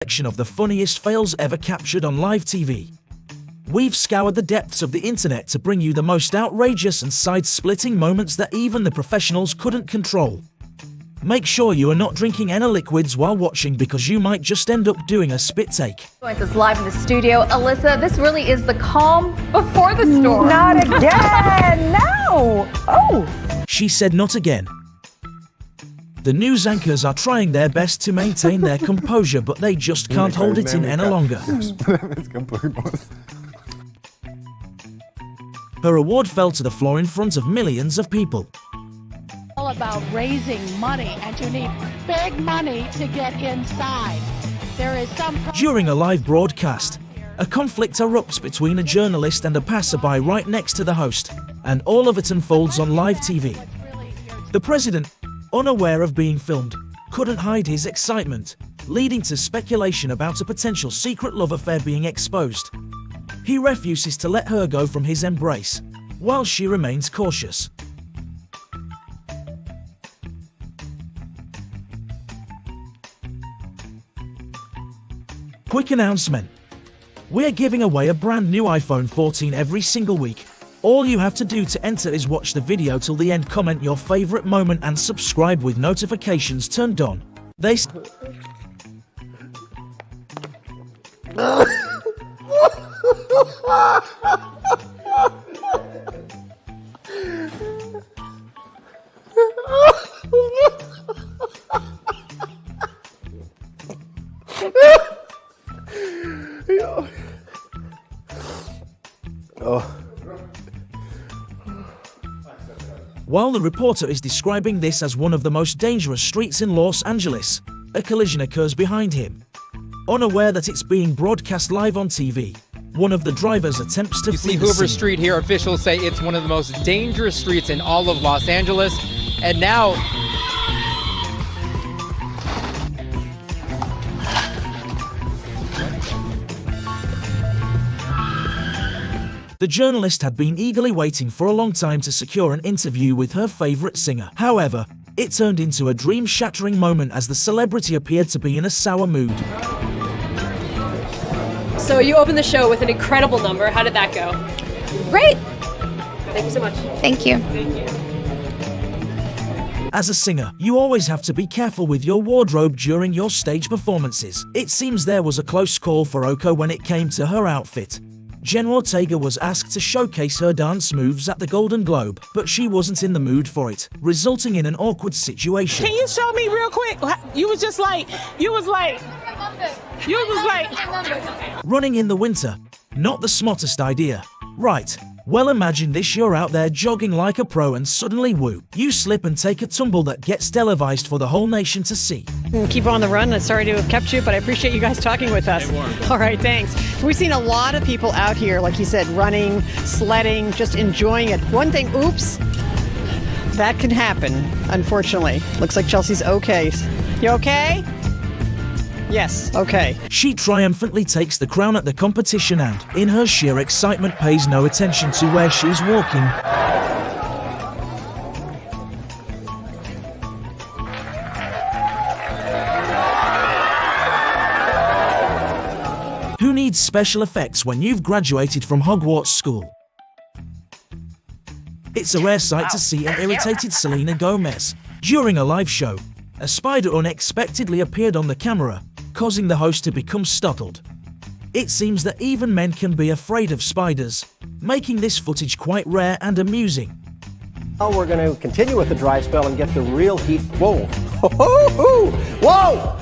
Selection of the funniest fails ever captured on live TV. We've scoured the depths of the internet to bring you the most outrageous and side-splitting moments that even the professionals couldn't control. Make sure you are not drinking any liquids while watching, because you might just end up doing a spit take. Joins us live in the studio. Alyssa, this really is the calm before the storm. Not again! No! Oh! She said not again. The news anchors are trying their best to maintain their composure, but they just can't hold it in any longer. Her award fell to the floor in front of millions of people. All about raising money, and you need big money to get inside. There is some... During a live broadcast, a conflict erupts between a journalist and a passerby right next to the host, and all of it unfolds on live TV. The president, unaware of being filmed, couldn't hide his excitement, leading to speculation about a potential secret love affair being exposed. He refuses to let her go from his embrace, while she remains cautious. Quick announcement. We're giving away a brand new iPhone 14 every single week. All you have to do to enter is watch the video till the end, comment your favorite moment, and subscribe with notifications turned on. While the reporter is describing this as one of the most dangerous streets in Los Angeles, a collision occurs behind him. Unaware that it's being broadcast live on TV, one of the drivers attempts to flee the Hoover scene. Street here. Officials say it's one of the most dangerous streets in all of Los Angeles. And now... The journalist had been eagerly waiting for a long time to secure an interview with her favorite singer. However, it turned into a dream-shattering moment as the celebrity appeared to be in a sour mood. So you opened the show with an incredible number. How did that go? Great. Thank you so much. Thank you. As a singer, you always have to be careful with your wardrobe during your stage performances. It seems there was a close call for Oko when it came to her outfit. Jen Ortega was asked to showcase her dance moves at the Golden Globe, but she wasn't in the mood for it, resulting in an awkward situation. Can you show me real quick? You was like... Running in the winter, not the smartest idea. Right. Well, imagine this: you're out there jogging like a pro and suddenly, whoop, you slip and take a tumble that gets televised for the whole nation to see. Keep on the run. I'm sorry to have kept you, but I appreciate you guys talking with us. All right, thanks. We've seen a lot of people out here, like you said, running, sledding, just enjoying it. One thing, oops, that can happen, unfortunately. Looks like Chelsea's okay. You okay? Yes, okay. She triumphantly takes the crown at the competition and, in her sheer excitement, pays no attention to where she's walking. Who needs special effects when you've graduated from Hogwarts School? It's a rare sight to see an irritated Selena Gomez. During a live show, a spider unexpectedly appeared on the camera, causing the host to become startled. It seems that even men can be afraid of spiders, making this footage quite rare and amusing. Now we're going to continue with the dry spell and get the real heat. Whoa! Whoa!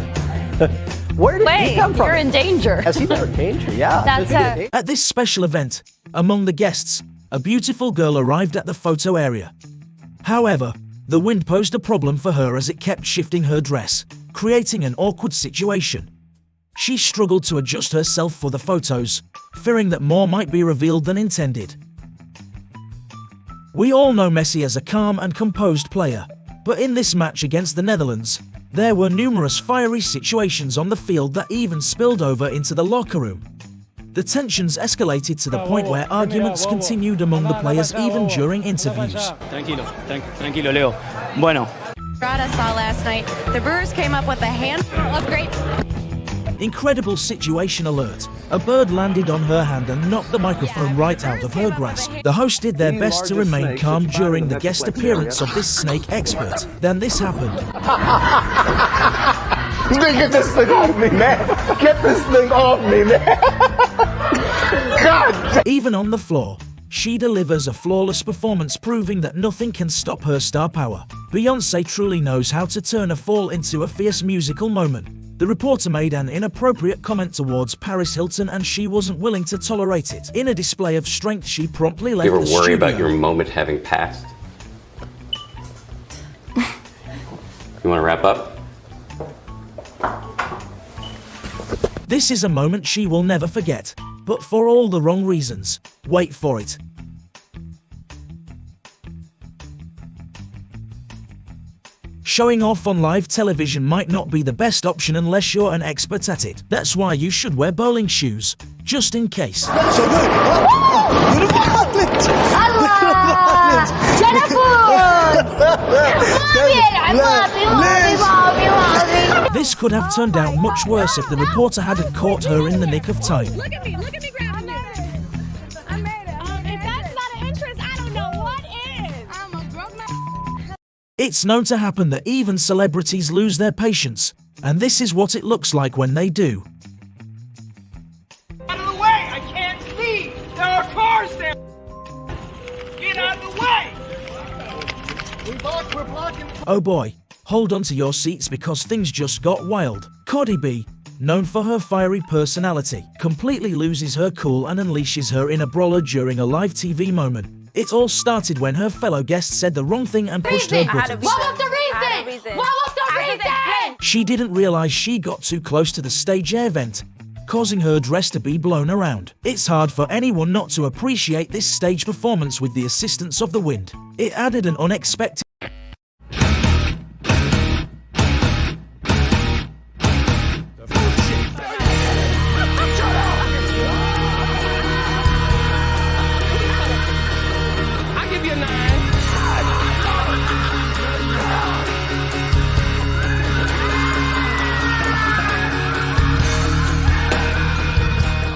Where did he come from? You're in danger. Has he been in danger? Yeah. At this special event, among the guests, a beautiful girl arrived at the photo area. However, the wind posed a problem for her as it kept shifting her dress, creating an awkward situation. She struggled to adjust herself for the photos, fearing that more might be revealed than intended. We all know Messi as a calm and composed player, but in this match against the Netherlands, there were numerous fiery situations on the field that even spilled over into the locker room. The tensions escalated to the point where arguments continued among the players even during interviews. Tranquilo, Leo. Bueno. Strata saw last night, the Brewers came up with a handful of great... Incredible situation alert. A bird landed on her hand and knocked the microphone right out of her grasp. The host did their best to remain calm during the guest appearance of this snake expert. Then this happened. Get this thing off me, man. Get this thing off me, man. God. Even on the floor, she delivers a flawless performance, proving that nothing can stop her star power. Beyoncé truly knows how to turn a fall into a fierce musical moment. The reporter made an inappropriate comment towards Paris Hilton and she wasn't willing to tolerate it. In a display of strength, she promptly left the studio. You ever worry about your moment having passed? You want to wrap up? This is a moment she will never forget, but for all the wrong reasons. Wait for it. Showing off on live television might not be the best option unless you're an expert at it. That's why you should wear bowling shoes, just in case. This could have turned out much worse if the reporter hadn't caught her in the nick of time. Look at me grabbing it. I made it. If that's not an interest, I don't know what is. I'm a broke man. It's known to happen that even celebrities lose their patience, and this is what it looks like when they do. Out of the way! I can't see! There are cars there! Get out of the way! We're blocking. Oh boy, hold on to your seats because things just got wild. Cardi B, known for her fiery personality, completely loses her cool and unleashes her inner brawler during a live TV moment. It all started when her fellow guest said the wrong thing and pushed her buttons. What was the reason? What was the reason? She didn't realize she got too close to the stage air vent, causing her dress to be blown around. It's hard for anyone not to appreciate this stage performance with the assistance of the wind. It added an unexpected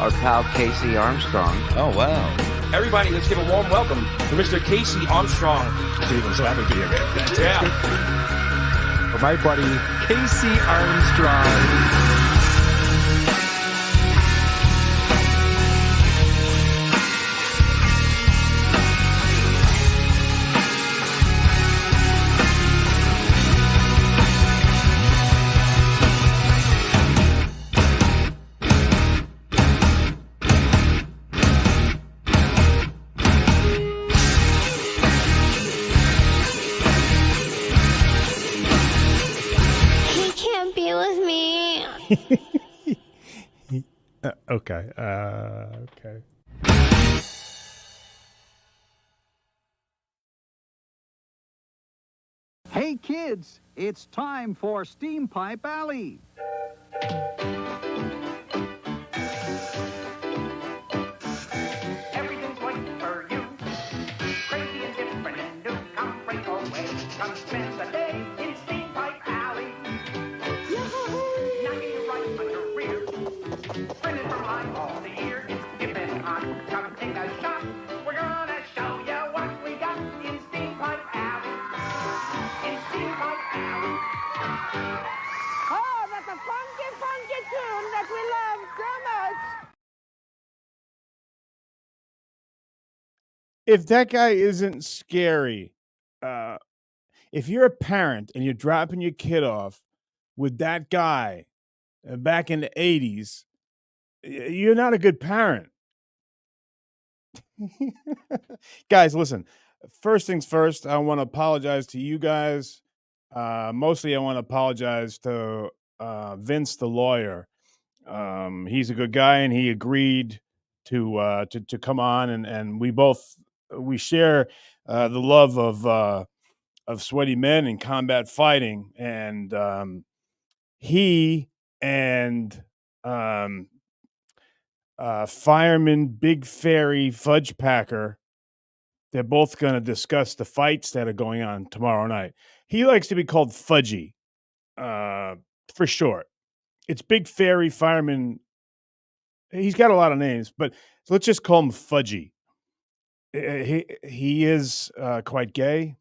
our pal KC Armstrong. Oh, wow. Everybody, let's give a warm welcome to Mr. KC Armstrong. I'm so happy to be here, man. Yeah. For my buddy, KC Armstrong. Okay. Hey kids, it's time for Steam Pipe Alley. Everything's waiting for you. Crazy and different and new. Come break away. Come spend the day in Steam Pipe Alley. Knocking you right on your rear. Printed from line all the year. It's dipping hot. Come take a shot. We're gonna show you what we got in Steam Pipe Alley. In Steam Pipe Alley. Oh, that's a funky, funky tune that we love so much. If that guy isn't scary, if you're a parent and you're dropping your kid off with that guy back in the 80s, you're not a good parent. Guys, listen, first things first, I want to apologize to you guys. Mostly I want to apologize to Vince, the lawyer. He's a good guy and he agreed to come on, and we share the love of sweaty men and combat fighting, and he and fireman Big Fairy Fudge Packer, they're both going to discuss the fights that are going on tomorrow night. He likes to be called Fudgy, for short. It's Big Fairy Fireman. He's got a lot of names, but let's just call him Fudgy. He is quite gay.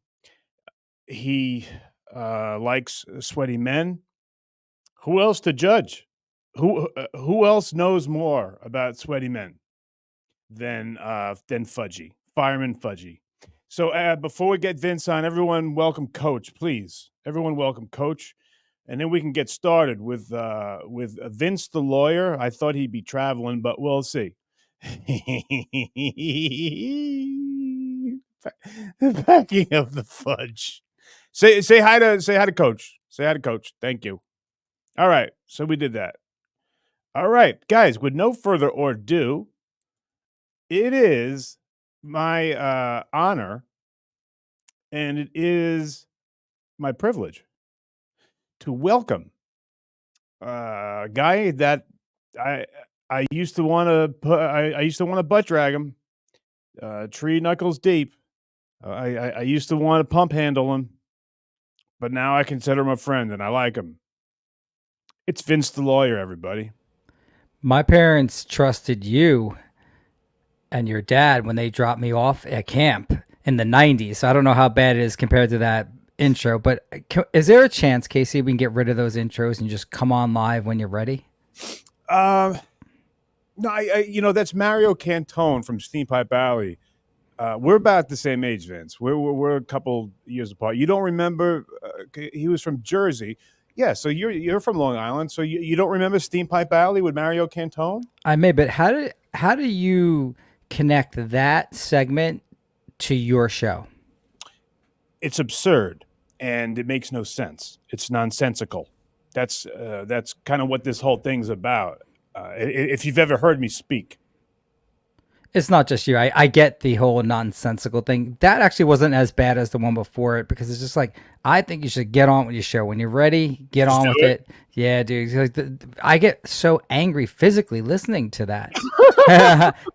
He likes sweaty men. Who else to judge? Who else knows more about sweaty men than Fudgy, Fireman Fudgy? So before we get Vince on, everyone welcome Coach, please. Everyone welcome Coach, and then we can get started with Vince the lawyer. I thought he'd be traveling, but we'll see. The packing of the fudge. Say hi to Coach. Say hi to Coach. Thank you. All right, so we did that. All right, guys, with no further ado, it is my honor and it is my privilege to welcome a guy that I used to want to butt drag him, tree knuckles deep. I used to want to pump handle him, but now I consider him a friend and I like him. It's Vince the lawyer, everybody. My parents trusted you and your dad when they dropped me off at camp in the 90s. So I don't know how bad it is compared to that intro, but is there a chance, Casey, we can get rid of those intros and just come on live when you're ready? No, that's Mario Cantone from Steam Pipe Alley. We're about the same age, Vince. We're a couple years apart. You don't remember? He was from Jersey. Yeah, so you're from Long Island. So you don't remember Steam Pipe Alley with Mario Cantone? I may, but how do you connect that segment to your show? It's absurd and it makes no sense. It's nonsensical. That's kind of what this whole thing's about. If you've ever heard me speak. It's not just you. I get the whole nonsensical thing. That actually wasn't as bad as the one before it because it's just like, I think you should get on with your show. When you're ready, get on with it. Yeah, dude. Like I get so angry physically listening to that.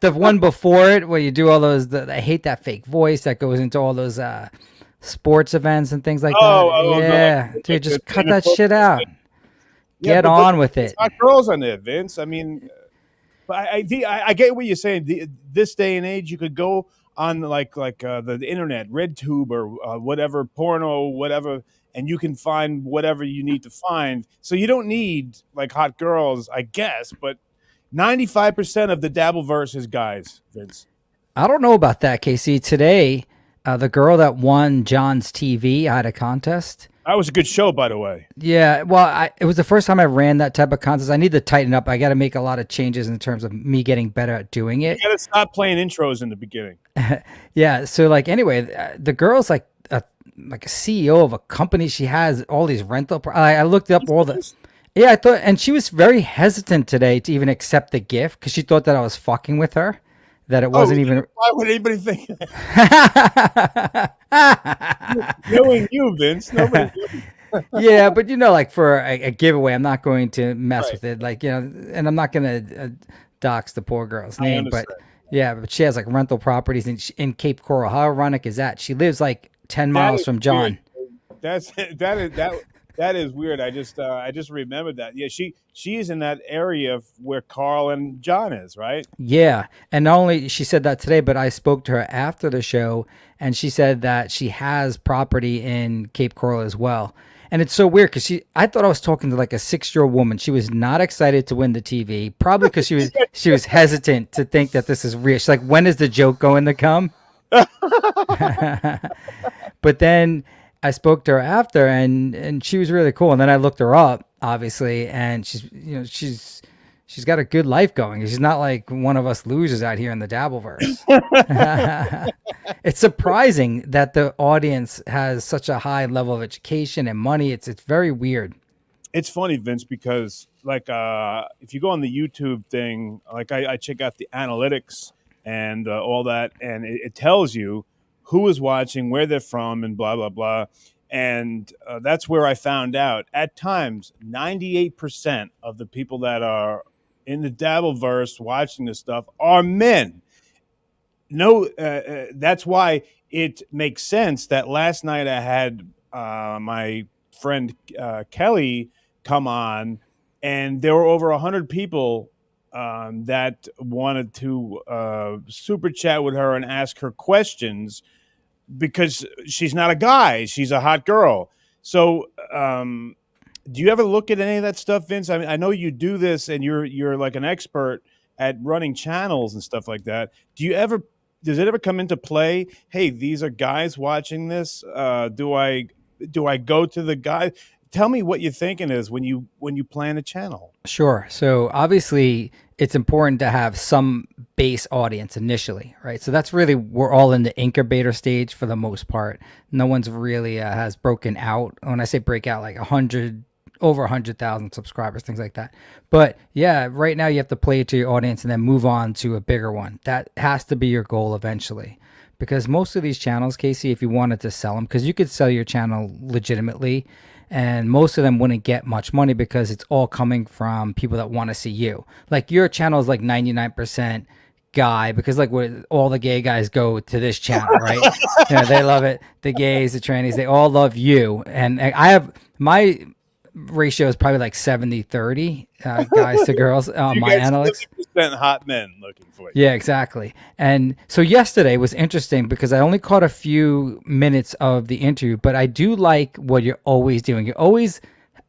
The one before it where you do all those, I hate that fake voice that goes into all those sports events and things like that. Yeah, no. Dude, just cut that shit out. Get on with it. Hot girls on there, Vince. I mean... But I get what you're saying. This day and age, you could go on like the internet, RedTube or whatever, porno, whatever, and you can find whatever you need to find. So you don't need like hot girls, I guess. But 95% of the Dabbleverse is guys, Vince. I don't know about that, Casey. Today, the girl that won John's TV, I had a contest. That was a good show, by the way. Yeah, well, it was the first time I ran that type of contest. I need to tighten up. I got to make a lot of changes in terms of me getting better at doing it. You got to stop playing intros in the beginning. Yeah, so like anyway, the girl's like a CEO of a company. She has all these rental. I looked up all the. Yeah, I thought, and she was very hesitant today to even accept the gift because she thought that I was fucking with her. That it wasn't even. Why would anybody think that? Knowing you, Vince. Nobody. Yeah, but like for a giveaway, I'm not going to mess with it. Like and I'm not going to dox the poor girl's name. But yeah, but she has like rental properties in Cape Coral. How ironic is that? She lives like 10 miles from John. Weird. That is weird. I just remembered that. Yeah, she's in that area where Carl and John is, right? Yeah, and not only she said that today, but I spoke to her after the show, and she said that she has property in Cape Coral as well. And it's so weird because I thought I was talking to like a 6-year-old woman. She was not excited to win the TV, probably because she was hesitant to think that this is real. She's like, when is the joke going to come? But then I spoke to her after, and she was really cool. And then I looked her up, obviously, and she's got a good life going. She's not like one of us losers out here in the Dabbleverse. It's surprising that the audience has such a high level of education and money. It's very weird. It's funny, Vince, because like if you go on the YouTube thing, like I check out the analytics and all that, and it tells you who is watching, where they're from, and blah, blah, blah. And that's where I found out at times 98% of the people that are in the Dabbleverse watching this stuff are men. No, that's why it makes sense that last night I had my friend Kelly come on, and there were over 100 people that wanted to super chat with her and ask her questions because she's not a guy; she's a hot girl. So, do you ever look at any of that stuff, Vince? I mean, I know you do this, and you're like an expert at running channels and stuff like that. Does it ever come into play? Hey, these are guys watching this. Do I go to the guy? Tell me what your thinking is when you plan a channel. Sure. So obviously it's important to have some base audience initially, right? So that's really, we're all in the incubator stage for the most part. No one's really has broken out. When I say break out, like over 100,000 subscribers, things like that. But yeah, right now you have to play it to your audience and then move on to a bigger one. That has to be your goal eventually. Because most of these channels, Casey, if you wanted to sell them, because you could sell your channel legitimately, and most of them wouldn't get much money because it's all coming from people that want to see you. Like your channel is like 99% guy, because like all the gay guys go to this channel, right? They love it. The gays, the trannies, they all love you. And I have my ratio is probably like 70-30 guys to girls on my analytics. 70% hot men looking for you. Yeah, exactly. And so yesterday was interesting because I only caught a few minutes of the interview, but I do like what you're always doing. You're always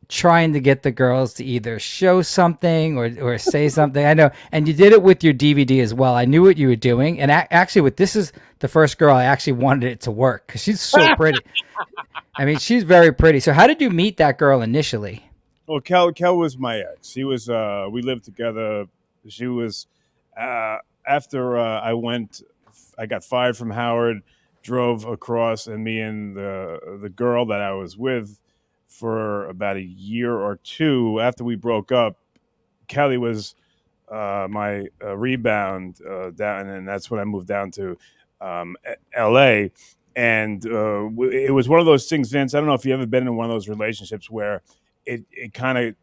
trying to get the girls to either show something or say something. I know. And you did it with your DVD as well. I knew what you were doing. And actually, this is the first girl I actually wanted it to work because she's so pretty. I mean, she's very pretty. So how did you meet that girl initially? Well, Kel was my ex. She was, we lived together. She was, after I got fired from Howard, drove across, and me and the girl that I was with for about a year or two after we broke up, Kelly was my rebound down, and that's when I moved down to L.A., and it was one of those things, Vince. I don't know if you've ever been in one of those relationships where it kind of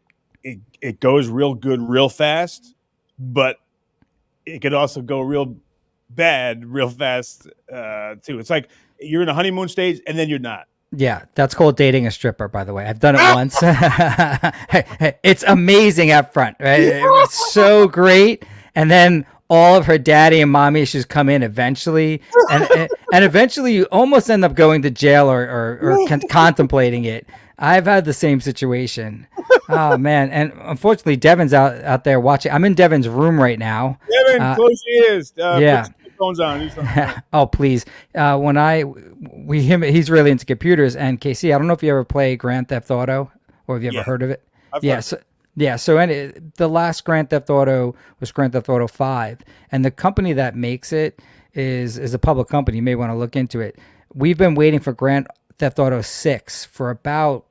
it goes real good real fast, but it could also go real bad real fast too. It's like you're in a honeymoon stage and then you're not. Yeah, that's called dating a stripper, by the way. I've done it once. It's amazing up front, right? It's so great. And then all of her daddy and mommy issues come in eventually. And eventually you almost end up going to jail or contemplating it. I've had the same situation. Oh, man. And unfortunately, Devin's out there watching. I'm in Devin's room right now. Devin, close your ears. Yeah. Put your phones on. Oh, please. He's really into computers. And KC, I don't know if you ever play Grand Theft Auto or have you ever heard of it? So the last Grand Theft Auto was Grand Theft Auto 5. And the company that makes it is a public company. You may want to look into it. We've been waiting for Grand Theft Auto 6 for about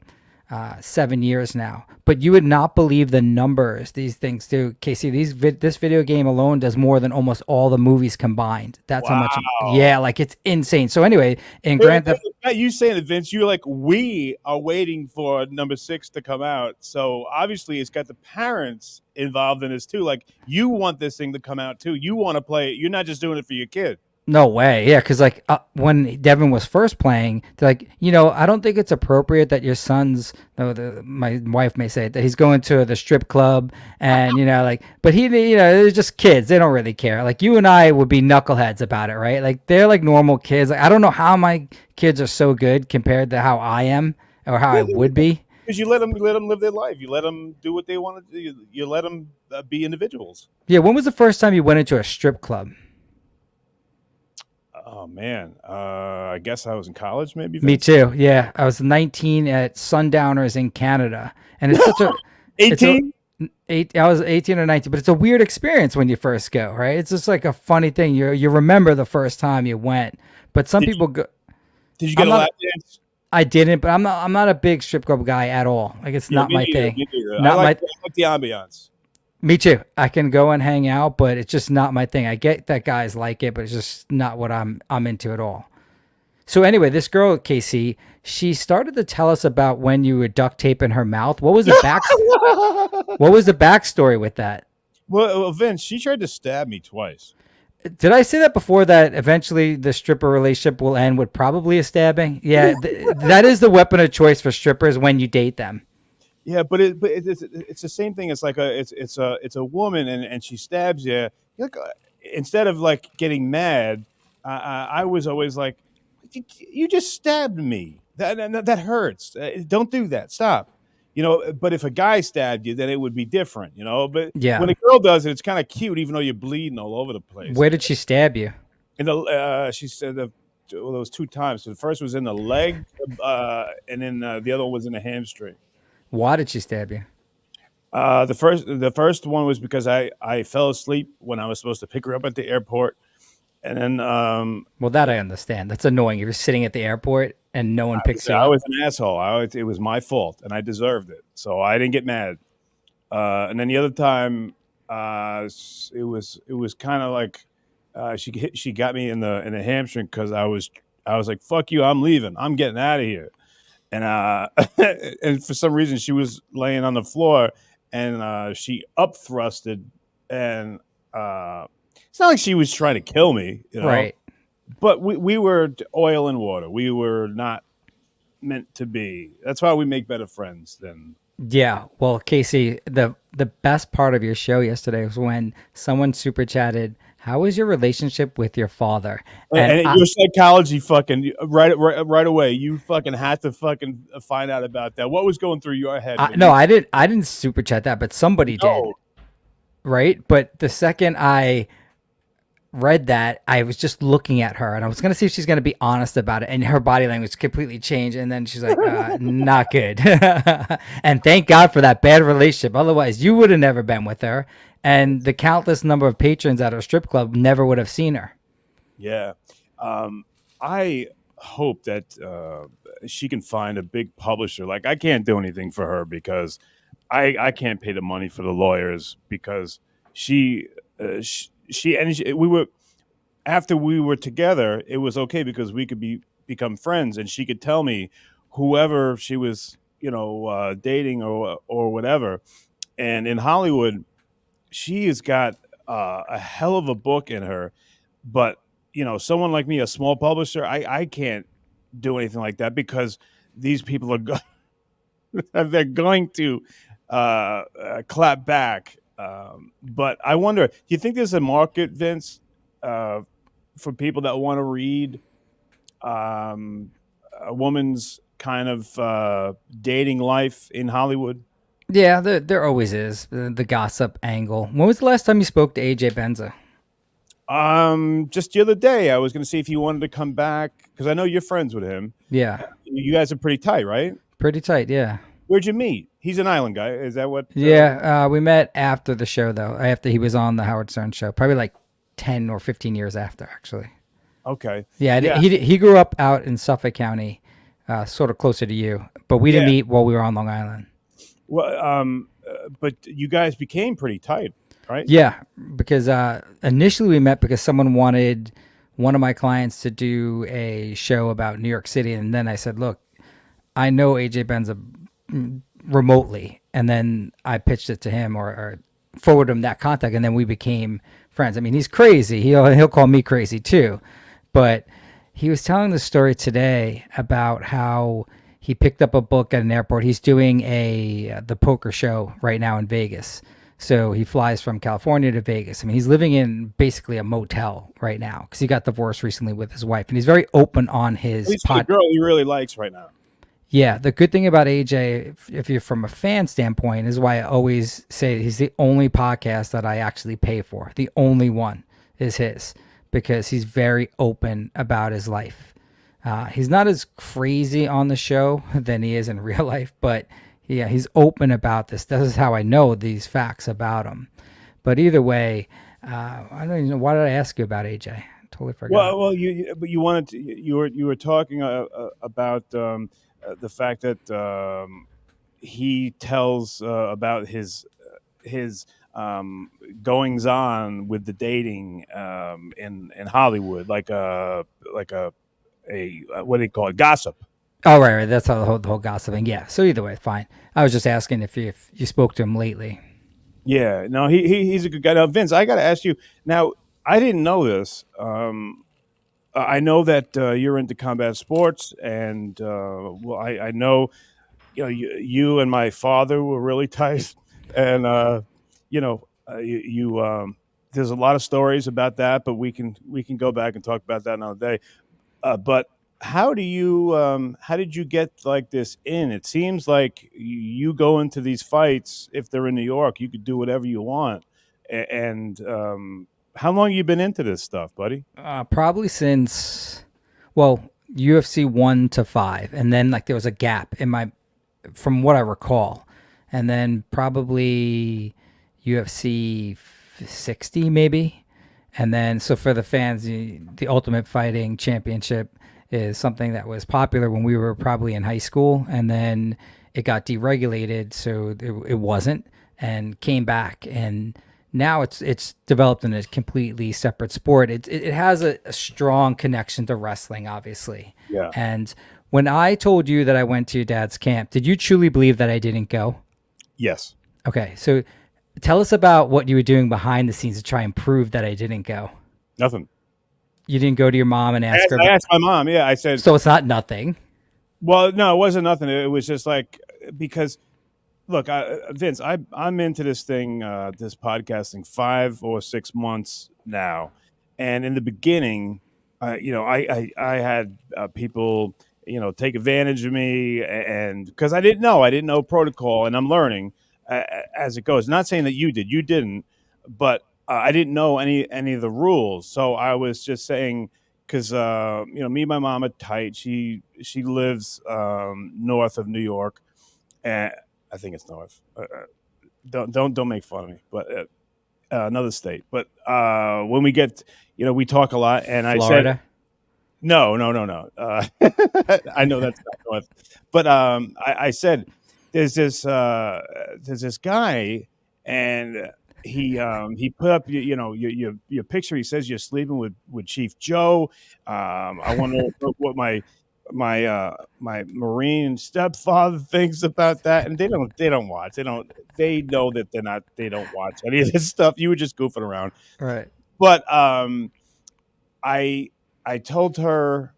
7 years now. But you would not believe the numbers these things do. Casey, this video game alone does more than almost all the movies combined. That's how much. Yeah, like it's insane. So anyway, in Grand Theft, you saying it, Vince? You're like, we are waiting for number 6 to come out. So obviously, it's got the parents involved in this too. Like, you want this thing to come out too. You want to play it. You're not just doing it for your kid. No way. Yeah, because like when Devin was first playing, they're like, I don't think it's appropriate that your son's, my wife may say that he's going to the strip club and, but they're just kids. They don't really care. Like you and I would be knuckleheads about it, right? Like they're like normal kids. Like I don't know how my kids are so good compared to how I am or how I would be. Because you let them live their life. You let them do what they want to do. You let them be individuals. Yeah. When was the first time you went into a strip club? Oh man, I guess I was in college, maybe. Me too. Yeah, I was 19 at Sundowners in Canada, and it's such a 18. I was 18 or 19, but it's a weird experience when you first go, right? It's just like a funny thing. You remember the first time you went, but some people go. Did you get a lap dance? I didn't, but I'm not a big strip club guy at all. Like it's not my thing. I like the ambiance. Me too. I can go and hang out, but it's just not my thing. I get that guys like it, but it's just not what I'm into at all. So anyway, this girl, KC, she started to tell us about when you were duct taping her mouth. What was the backstory with that? Well, Vince, she tried to stab me twice. Did I say that before, that eventually the stripper relationship will end with probably a stabbing? Yeah, that is the weapon of choice for strippers when you date them. Yeah, but it's the same thing. It's like it's a woman and she stabs you. Look, instead of like getting mad, I was always like, you just stabbed me. That hurts. Don't do that. Stop. But if a guy stabbed you, then it would be different. But Yeah. when a girl does it, it's kind of cute, even though you're bleeding all over the place. Where did she stab you? She said there was 2 times. So the first was in the leg, and then the other one was in the hamstring. Why did she stab you? The first one was because I fell asleep when I was supposed to pick her up at the airport, and then Well, that I understand. That's annoying. You're sitting at the airport and no one picks you I up. was an asshole. It was my fault, and I deserved it, so I didn't get mad. And then the other time, it was kind of like she got me in the hamstring because I was like, "Fuck you, I'm leaving. I'm getting out of here." And and for some reason she was laying on the floor, and she up thrusted, and it's not like she was trying to kill me, Right. But we were oil and water. We were not meant to be. That's why we make better friends than. Yeah. Well, Casey, the best part of your show yesterday was when someone super chatted, "How was your relationship with your father?" And your psychology fucking right away. You fucking had to fucking find out about that. What was going through your head? No, I didn't super chat that, but somebody did. Right. But the second I read that, I was just looking at her and I was going to see if she's going to be honest about it. And her body language completely changed. And then she's like, not good. And thank God for that bad relationship. Otherwise, you would have never been with her. And the countless number of patrons at her strip club never would have seen her. Yeah. I hope that she can find a big publisher. Like, I can't do anything for her because I can't pay the money for the lawyers because we were, after we were together, it was okay because we could become friends and she could tell me whoever she was, dating or whatever. And in Hollywood, she has got a hell of a book in her, but someone like me, a small publisher, I can't do anything like that because these people are they're going to clap back. But I wonder, do you think there's a market, Vince, for people that want to read a woman's kind of dating life in Hollywood? Yeah, there always is the gossip angle. When was the last time you spoke to AJ Benza? Just the other day, I was going to see if he wanted to come back because I know you're friends with him. Yeah. You guys are pretty tight, right? Pretty tight, yeah. Where'd you meet? He's an island guy. Is that what? Yeah, we met after the show, though. After he was on the Howard Stern show. Probably like 10 or 15 years after, actually. Okay. Yeah. He grew up out in Suffolk County, sort of closer to you. But we didn't meet while we were on Long Island. Well, but you guys became pretty tight, right? Yeah, because initially we met because someone wanted one of my clients to do a show about New York City. And then I said, look, I know AJ Benza remotely. And then I pitched it to him or forwarded him that contact. And then we became friends. I mean, he's crazy. He'll call me crazy too. But he was telling the story today about how he picked up a book at an airport. He's doing the poker show right now in Vegas. So he flies from California to Vegas. I mean, he's living in basically a motel right now because he got divorced recently with his wife. And he's very open on his the girl he really likes right now. Yeah, the good thing about AJ, if you're from a fan standpoint, is why I always say he's the only podcast that I actually pay for. The only one is his because he's very open about his life. He's not as crazy on the show than he is in real life, but yeah, he's open about this. This is how I know these facts about him. But either way, I don't even know. Why did I ask you about AJ? I totally forgot. Well, you were talking about the fact that he tells about his goings on with the dating in Hollywood, like a what do they call it, gossip. Oh, right. That's how the whole gossiping. Yeah. So either way, fine. I was just asking if you spoke to him lately. Yeah. No, he's a good guy. Now, Vince, I got to ask you. Now, I didn't know this. I know that you're into combat sports, and I know you and my father were really tight, and there's a lot of stories about that, but we can go back and talk about that another day. But how did you get like this in? It seems like you go into these fights, if they're in New York, you could do whatever you want. And how long you been into this stuff, buddy? Probably since, well, UFC 1 to 5, and then like there was a gap from what I recall, and then probably UFC 60 maybe, and then so for the fans, the Ultimate Fighting Championship is something that was popular when we were probably in high school, and then it got deregulated, so it wasn't, and came back, and now it's developed in a completely separate sport. It has a strong connection to wrestling, obviously. Yeah. And when I told you that I went to your dad's camp, did you truly believe that I didn't go? Yes. Okay, so tell us about what you were doing behind the scenes to try and prove that I didn't go. Nothing. You didn't go to your mom and ask her? I asked my mom, yeah. I said... So it's not nothing? Well, no, it wasn't nothing. It was just like, because, look, Vince, I'm into this thing, this podcasting 5 or 6 months now. And in the beginning, I had people, take advantage of me, and because I didn't know protocol, and I'm learning as it goes. Not saying that you didn't, but I didn't know any of the rules. So I was just saying, because me and my mom are tight. She lives north of New York, and I think it's north. Don't make fun of me, but another state. But when we get, we talk a lot, and Florida? I said, no. I know that's not north, but I said there's this guy, and he put up your picture. He says you're sleeping with Chief Joe. I want to know what my Marine stepfather thinks about that, and they don't watch. They know that they don't watch any of this stuff. You were just goofing around, right? But I told her,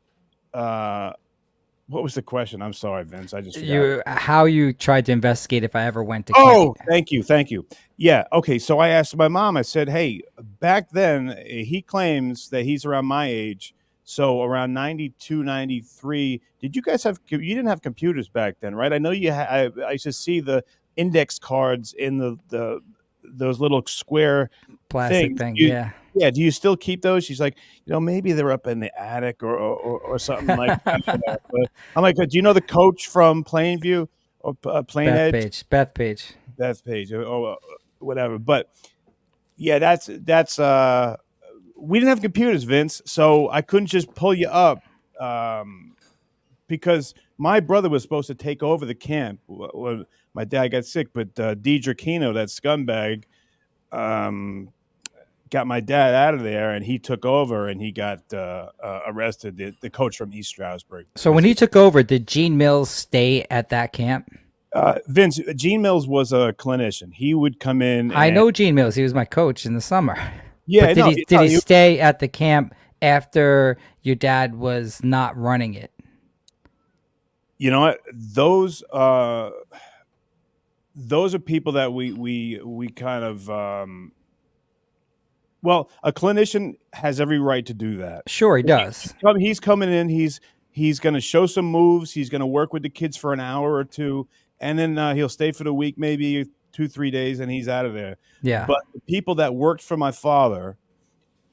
what was the question? I'm sorry, Vince. I just how you tried to investigate if I ever went to camp. Thank you. Yeah, okay. So I asked my mom. I said, "Hey, back then, he claims that he's around my age. So around 92, 93, did you guys have? You didn't have computers back then, right? I know you had. I used to see the index cards in those little square plastic thing. Yeah. Do you still keep those? She's like, maybe they're up in the attic or something like that. But I'm like, do you know the coach from Plainview or Plain Edge? Beth Page, or whatever. But yeah, that's we didn't have computers, Vince, so I couldn't just pull you up because my brother was supposed to take over the camp when my dad got sick, but Deidre Keno, that scumbag, got my dad out of there, and he took over, and he got arrested, the coach from East Stroudsburg. So when he took over, did Gene Mills stay at that camp? Vince, Gene Mills was a clinician. He would come in. I know Gene Mills. He was my coach in the summer. Yeah, but did he stay at the camp after your dad was not running it? You know what? Those are people that we kind of well, a clinician has every right to do that. Sure, he does. He's coming in. He's going to show some moves. He's going to work with the kids for an hour or two, and then he'll stay for the week, maybe 2-3 days, and he's out of there. Yeah. But the people that worked for my father,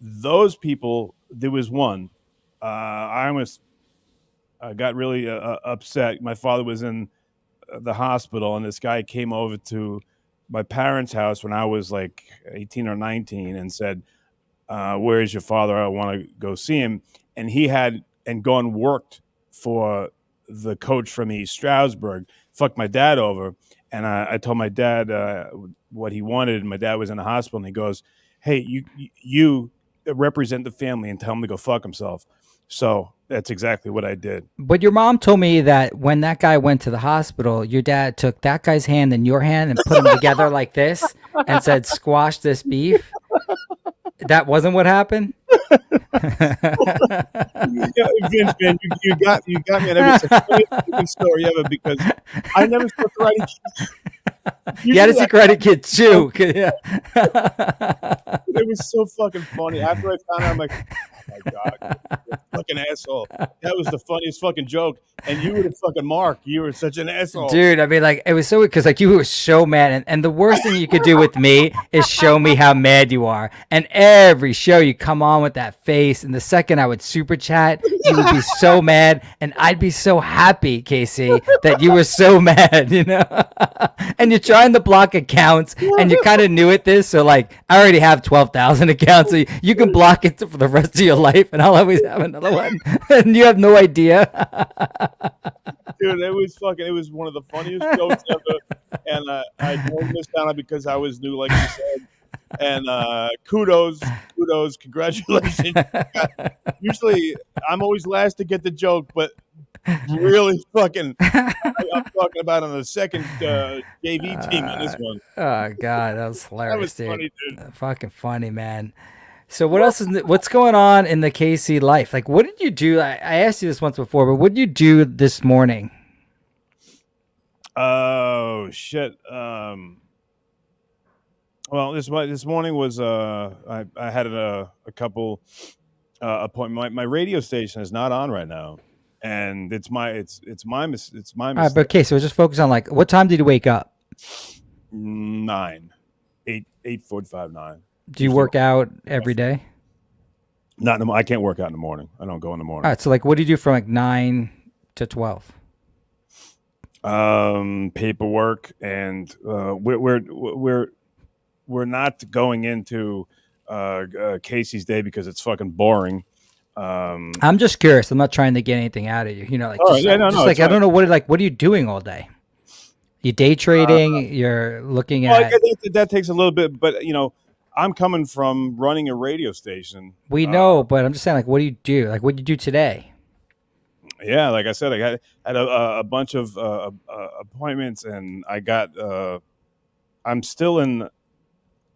those people, there was one. I almost got really upset. My father was in the hospital, and this guy came over to my parents' house when I was like 18 or 19 and said, where is your father? I want to go see him. And he had worked for the coach from East Stroudsburg, fucked my dad over. And I told my dad what he wanted, and my dad was in the hospital, and he goes, hey, you represent the family and tell him to go fuck himself. So that's exactly what I did. But your mom told me that when that guy went to the hospital, your dad took that guy's hand and your hand and put them together like this and said, squash this beef. That wasn't what happened? Yeah, Vince, man, you got me. And it's the funniest fucking story ever because I never saw Karate Kid. You had to see Karate Kid too. Yeah. It was so fucking funny. After I found out, I'm like, oh my God, you're a fucking asshole. That was the funniest fucking joke. And you were the fucking Mark. You were such an asshole. Dude, I mean, like, it was so weird because, like, you were so mad. And the worst thing you could do with me is show me how mad you are. And every show you come on with that face. And the second I would super chat, you would be so mad. And I'd be so happy, Casey, that you were so mad, you know? And you're trying to block accounts and you're kind of new at this. So, like, I already have 12,000 accounts. So you can block it for the rest of your life. And I'll always have another one. And you have no idea. Dude, it was one of the funniest jokes ever. And I only missed out on it because I was new, like you said. And kudos, congratulations. Usually, I'm always last to get the joke, but really fucking, I'm talking about on the second JV team in this one. Oh, God, that was hilarious, That was dude. funny, dude. Fucking funny, man. So what else what's going on in the KC life? Like, what did you do? I asked you this once before, but what did you do this morning? Oh shit. Well, this morning was I had a couple appointment. My radio station is not on right now, and it's my mistake. All right, but okay, so just focus on, like, what time did you wake up? 8:45, 9. Do you work out every day? Not in the, I can't work out in the morning. I don't go in the morning. All right, so, like, what do you do from, like, 9 to 12? Paperwork, and we're not going into Casey's day because it's fucking boring. I'm just curious. I'm not trying to get anything out of you. You know, like, like I don't know what are you doing all day? You day trading? You're looking at. That takes a little bit, but you know, I'm coming from running a radio station. We know, but I'm just saying, like, what do you do? Like, what did you do today? Yeah, like I said, I had a bunch of appointments, and I got. I'm still in.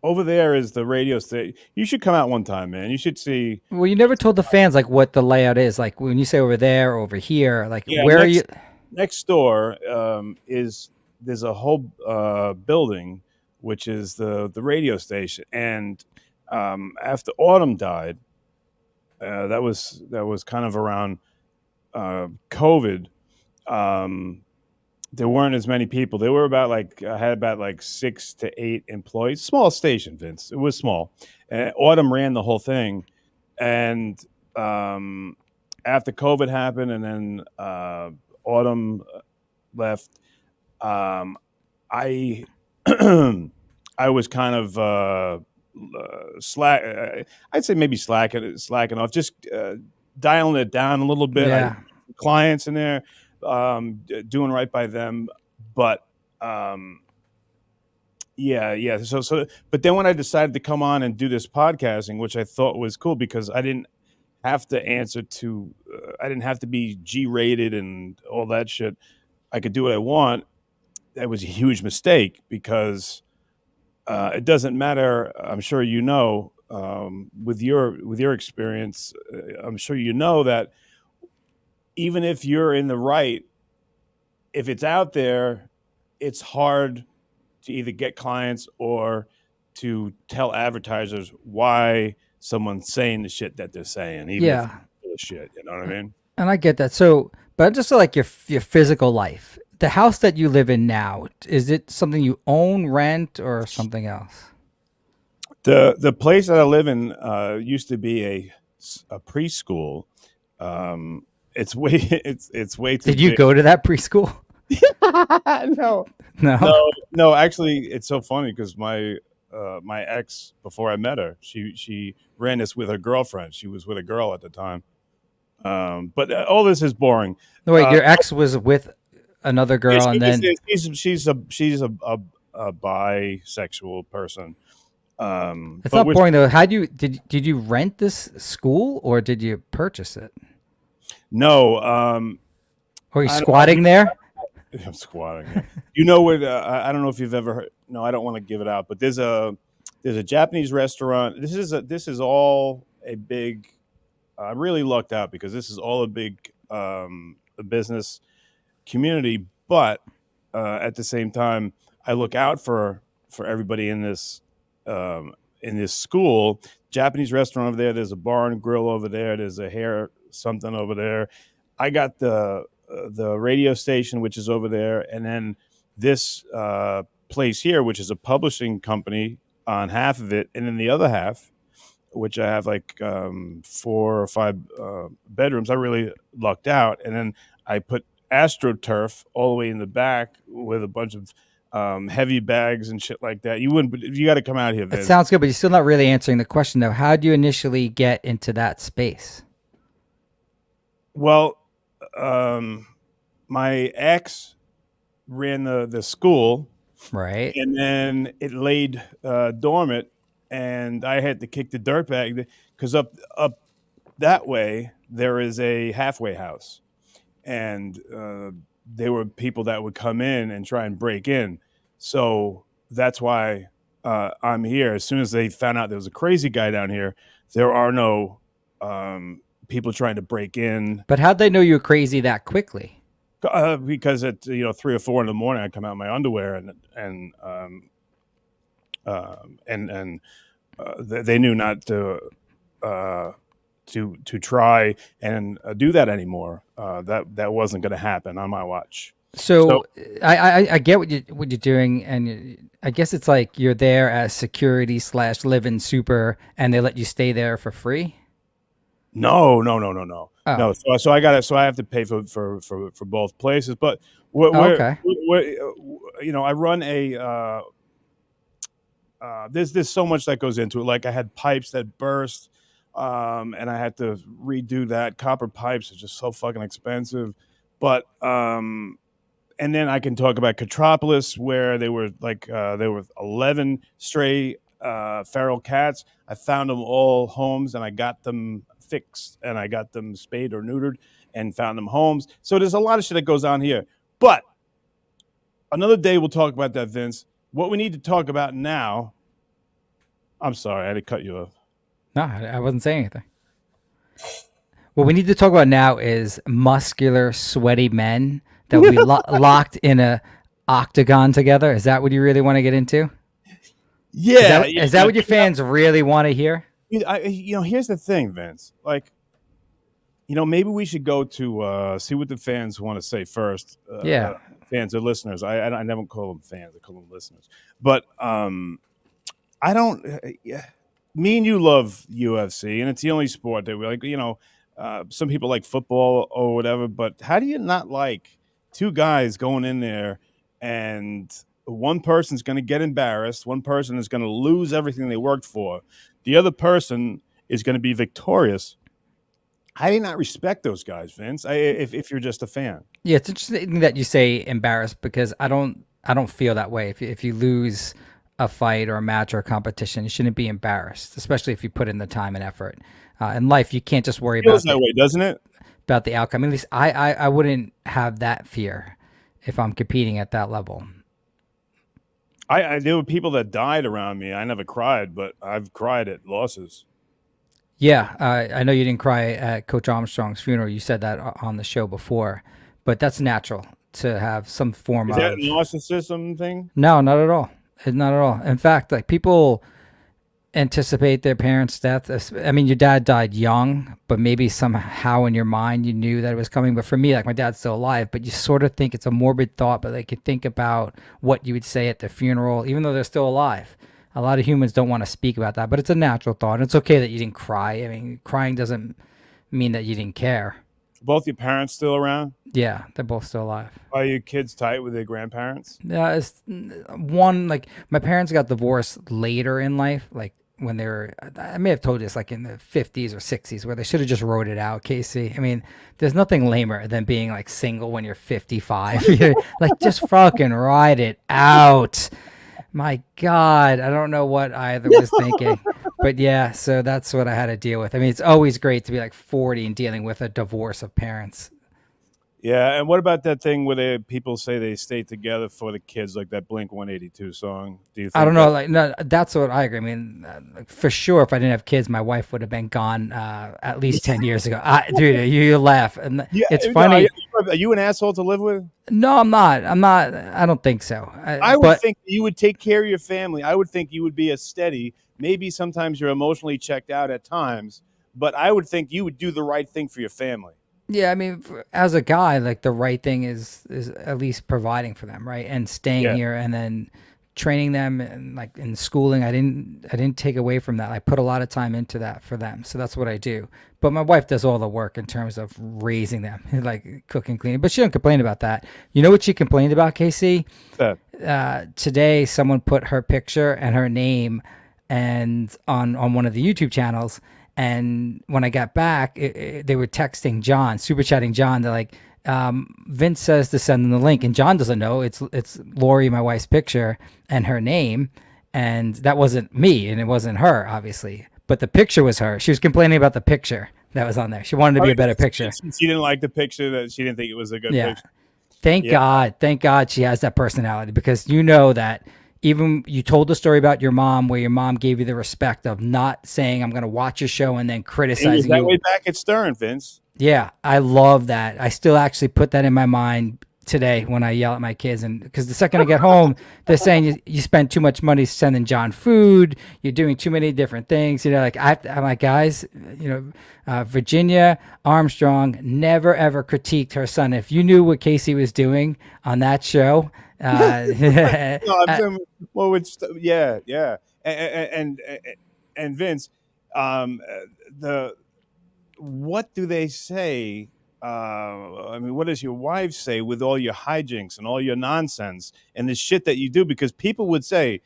Over there is the radio station. You should come out one time, man. You should see. Well, you never told the fans, like, what the layout is. Like, when you say over there or over here, like, where are you? Next door there's a whole building, which is the radio station. And after Autumn died, that was kind of around COVID. There weren't as many people. There were about I had about 6 to 8 employees. Small station, Vince. It was small. Autumn ran the whole thing. And after COVID happened and then Autumn left, I I was kind of slack. I'd say maybe slacking off, just dialing it down a little bit. Yeah. Clients in there, doing right by them, but yeah. So, but then when I decided to come on and do this podcasting, which I thought was cool because I didn't have to answer to, I didn't have to be G-rated and all that shit. I could do what I want. That was a huge mistake because it doesn't matter. I'm sure you know, with your experience, I'm sure you know that even if you're in the right, if it's out there, it's hard to either get clients or to tell advertisers why someone's saying the shit that they're saying. Even if it's shit, you know what I mean? And I get that. So, but just like your physical life, the house that you live in now, is it something you own, rent, or something else? The place that I live in used to be a preschool. It's way too. Did you big. go to that preschool? No. Actually, it's so funny because my ex, before I met her, she ran this with her girlfriend. She was with a girl at the time. But all this is boring. No, wait, your ex was with another girl, and then she's a bisexual person. It's not boring though. How do you did you rent this school or did you purchase it? No. Are you squatting there? I'm squatting. You know what? I don't know if you've ever heard. No, I don't want to give it out. But there's a Japanese restaurant. This is all a big I really lucked out because this is all a big business community, but at the same time, I look out for everybody in this school. Japanese restaurant over there. There's a bar and grill over there. There's a hair something over there. I got the radio station, which is over there, and then this place here, which is a publishing company on half of it, and then the other half, which I have like 4 or 5 bedrooms. I really lucked out, and then I put AstroTurf all the way in the back with a bunch of heavy bags and shit like that. You got to come out here, Vince. It sounds good, but you're still not really answering the question though. How do you initially get into that space? Well, my ex ran the school, right? And then it laid dormant, and I had to kick the dirt bag because up that way there is a halfway house, and there were people that would come in and try and break in. So that's why I'm here. As soon as they found out there was a crazy guy down here, there are no people trying to break in. But how'd they know you were crazy that quickly? Because at 3 or 4 in the morning, I come out in my underwear, and they knew not to try and do that anymore. That wasn't going to happen on my watch. So I get what you're doing, and I guess it's like you're there as security / live-in super, and they let you stay there for free. No. Oh. No. So I have to pay for both places. But okay. I run a. There's so much that goes into it. Like I had pipes that burst, and I had to redo that. Copper pipes are just so fucking expensive. But and then I can talk about Catropolis, where there were 11 stray feral cats. I found them all homes, and I got them fixed, and I got them spayed or neutered and found them homes. So there's a lot of shit that goes on here. But another day we'll talk about that, Vince. What we need to talk about now. I'm sorry, I had to cut you off. No, I wasn't saying anything. What we need to talk about now is muscular, sweaty men that will be locked in a octagon together. Is that what you really want to get into? Yeah. Is that what your fans really want to hear? Here's the thing, Vince. Like, maybe we should go to see what the fans want to say first. Yeah. Fans or listeners. I never call them fans. I call them listeners. But I don't. Me and you love UFC, and it's the only sport that we like. Some people like football or whatever. But how do you not like 2 guys going in there, and one person's going to get embarrassed, one person is going to lose everything they worked for, the other person is going to be victorious? I do not respect those guys, Vince. If you're just a fan. Yeah, it's interesting that you say embarrassed, because I don't feel that way. If you lose a fight or a match or a competition, you shouldn't be embarrassed, especially if you put in the time and effort. In life, you can't just worry about that way, doesn't it? About the outcome. At least I wouldn't have that fear if I'm competing at that level. There were people that died around me. I never cried, but I've cried at losses. Yeah, I know you didn't cry at Coach Armstrong's funeral. You said that on the show before, but that's natural to have some form of. Is that a narcissism thing? No, not at all. Not at all. In fact, like, people anticipate their parents' death. I mean, your dad died young, but maybe somehow in your mind you knew that it was coming. But for me, like, my dad's still alive, but you sort of think it's a morbid thought, but like, you think about what you would say at the funeral, even though they're still alive. A lot of humans don't want to speak about that, but it's a natural thought. And it's okay that you didn't cry. I mean, crying doesn't mean that you didn't care. Both your parents still around? Yeah, they're both still alive. Are your kids tight with their grandparents? Yeah, it's one, like, my parents got divorced later in life, like when they were, I may have told you this, like in the 50s or 60s, where they should have just wrote it out, KC. I mean, there's nothing lamer than being like single when you're 55. Like, just fucking ride it out. My God, I don't know what either was thinking. But yeah, so that's what I had to deal with. I mean, it's always great to be like 40 and dealing with a divorce of parents. Yeah, and what about that thing where people say they stay together for the kids, like that Blink 182 song? Do you think I don't know. Like, no, that's what I agree. I mean, like, for sure, if I didn't have kids, my wife would have been gone at least 10 years ago. Dude, you laugh, and it's funny. Are you an asshole to live with? No, I'm not. I'm not. I don't think so. I would think you would take care of your family. I would think you would be a steady. Maybe sometimes you're emotionally checked out at times, but I would think you would do the right thing for your family. Yeah, I mean, as a guy, like the right thing is at least providing for them, right, and staying here, and then training them, and like in schooling. I didn't take away from that. I put a lot of time into that for them, so that's what I do. But my wife does all the work in terms of raising them, like cooking, cleaning. But she don't complain about that. You know what she complained about, Casey? Today, someone put her picture and her name, and on one of the YouTube channels. And when I got back, they were texting John, super chatting John. They're like, Vince says to send them the link, and John doesn't know it's Lori, my wife's picture, and her name, and that wasn't me, and it wasn't her, obviously, but the picture was her. She was complaining about the picture that was on there. She wanted to be a better picture. She didn't like the picture. That she didn't think it was a good picture. Thank God she has that personality, because you know that. Even you told the story about your mom, where your mom gave you the respect of not saying, I'm going to watch your show and then criticizing that you. way back at Stern, Vince. Yeah, I love that. I still actually put that in my mind today when I yell at my kids. And because the second I get home, they're saying you spend too much money sending John food. You're doing too many different things. You know, like I'm like, guys, you know, Virginia Armstrong never, ever critiqued her son. If you knew what Casey was doing on that show, and Vince, what do they say? I mean, what does your wife say with all your hijinks and all your nonsense and the shit that you do? Because people would say,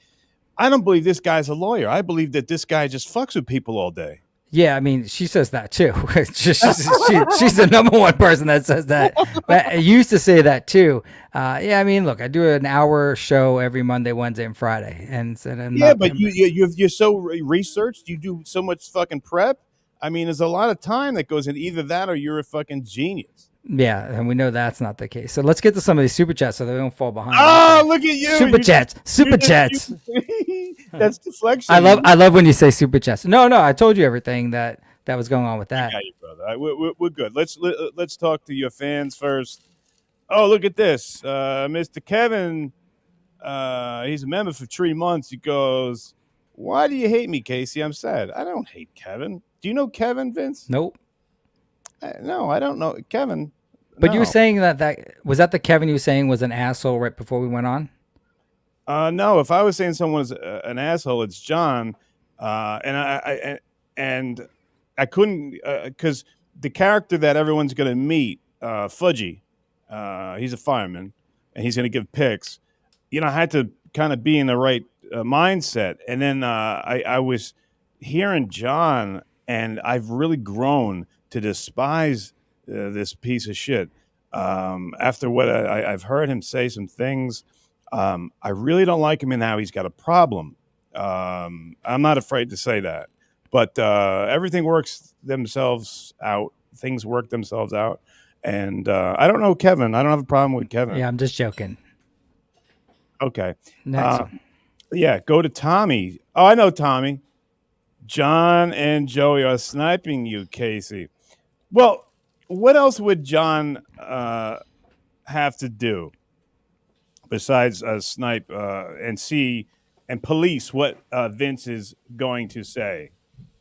I don't believe this guy's a lawyer. I believe that this guy just fucks with people all day. Yeah, I mean, she says that too. she's the number one person that says that. But I used to say that too. Yeah, I mean, look, I do an hour show every Monday, Wednesday, and Friday, But you're so researched. You do so much fucking prep. I mean, there's a lot of time that goes in either that or you're a fucking genius. Yeah, and we know that's not the case. So let's get to some of these super chats so they don't fall behind. Oh, look at you! Super chats. That's deflection. I love when you say super chats. No, I told you everything that was going on with that. I got you, brother. We're good. Let's talk to your fans first. Oh, look at this, Mr. Kevin. He's a member for 3 months. He goes, "Why do you hate me, Casey? I'm sad." I don't hate Kevin. Do you know Kevin, Vince? Nope. No, I don't know Kevin. But you were saying that was that the Kevin you were saying was an asshole right before we went on? No, if I was saying someone's an asshole, it's John. And I couldn't because the character that everyone's going to meet, Fudgy, he's a fireman, and he's going to give picks. You know, I had to kind of be in the right mindset. And then I was hearing John, and I've really grown to despise this piece of shit. After what I've heard him say some things, I really don't like him in how he's got a problem. I'm not afraid to say that. But everything works themselves out. Things work themselves out. And I don't know Kevin. I don't have a problem with Kevin. Yeah, I'm just joking. Okay. Next one. Yeah, go to Tommy. Oh, I know Tommy. John and Joey are sniping you, Casey. Well, what else would John have to do besides snipe and see and police what Vince is going to say?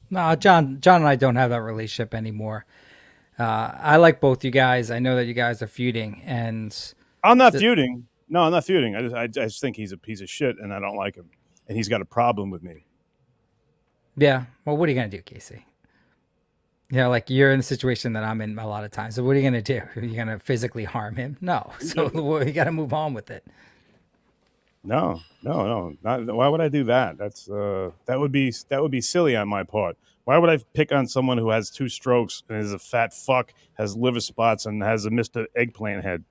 No, John and I don't have that relationship anymore. I like both you guys. I know that you guys are feuding, and I'm not feuding. No, I'm not feuding. I just think he's a piece of shit, and I don't like him, and he's got a problem with me. Yeah. Well, what are you gonna do, Casey? You know, like you're in the situation that I'm in a lot of times. So what are you gonna do? Are you gonna physically harm him? No. So you got to move on with it. No. Not, why would I do that? That's that would be silly on my part. Why would I pick on someone who has 2 strokes and is a fat fuck, has liver spots, and has a Mr. Eggplant head?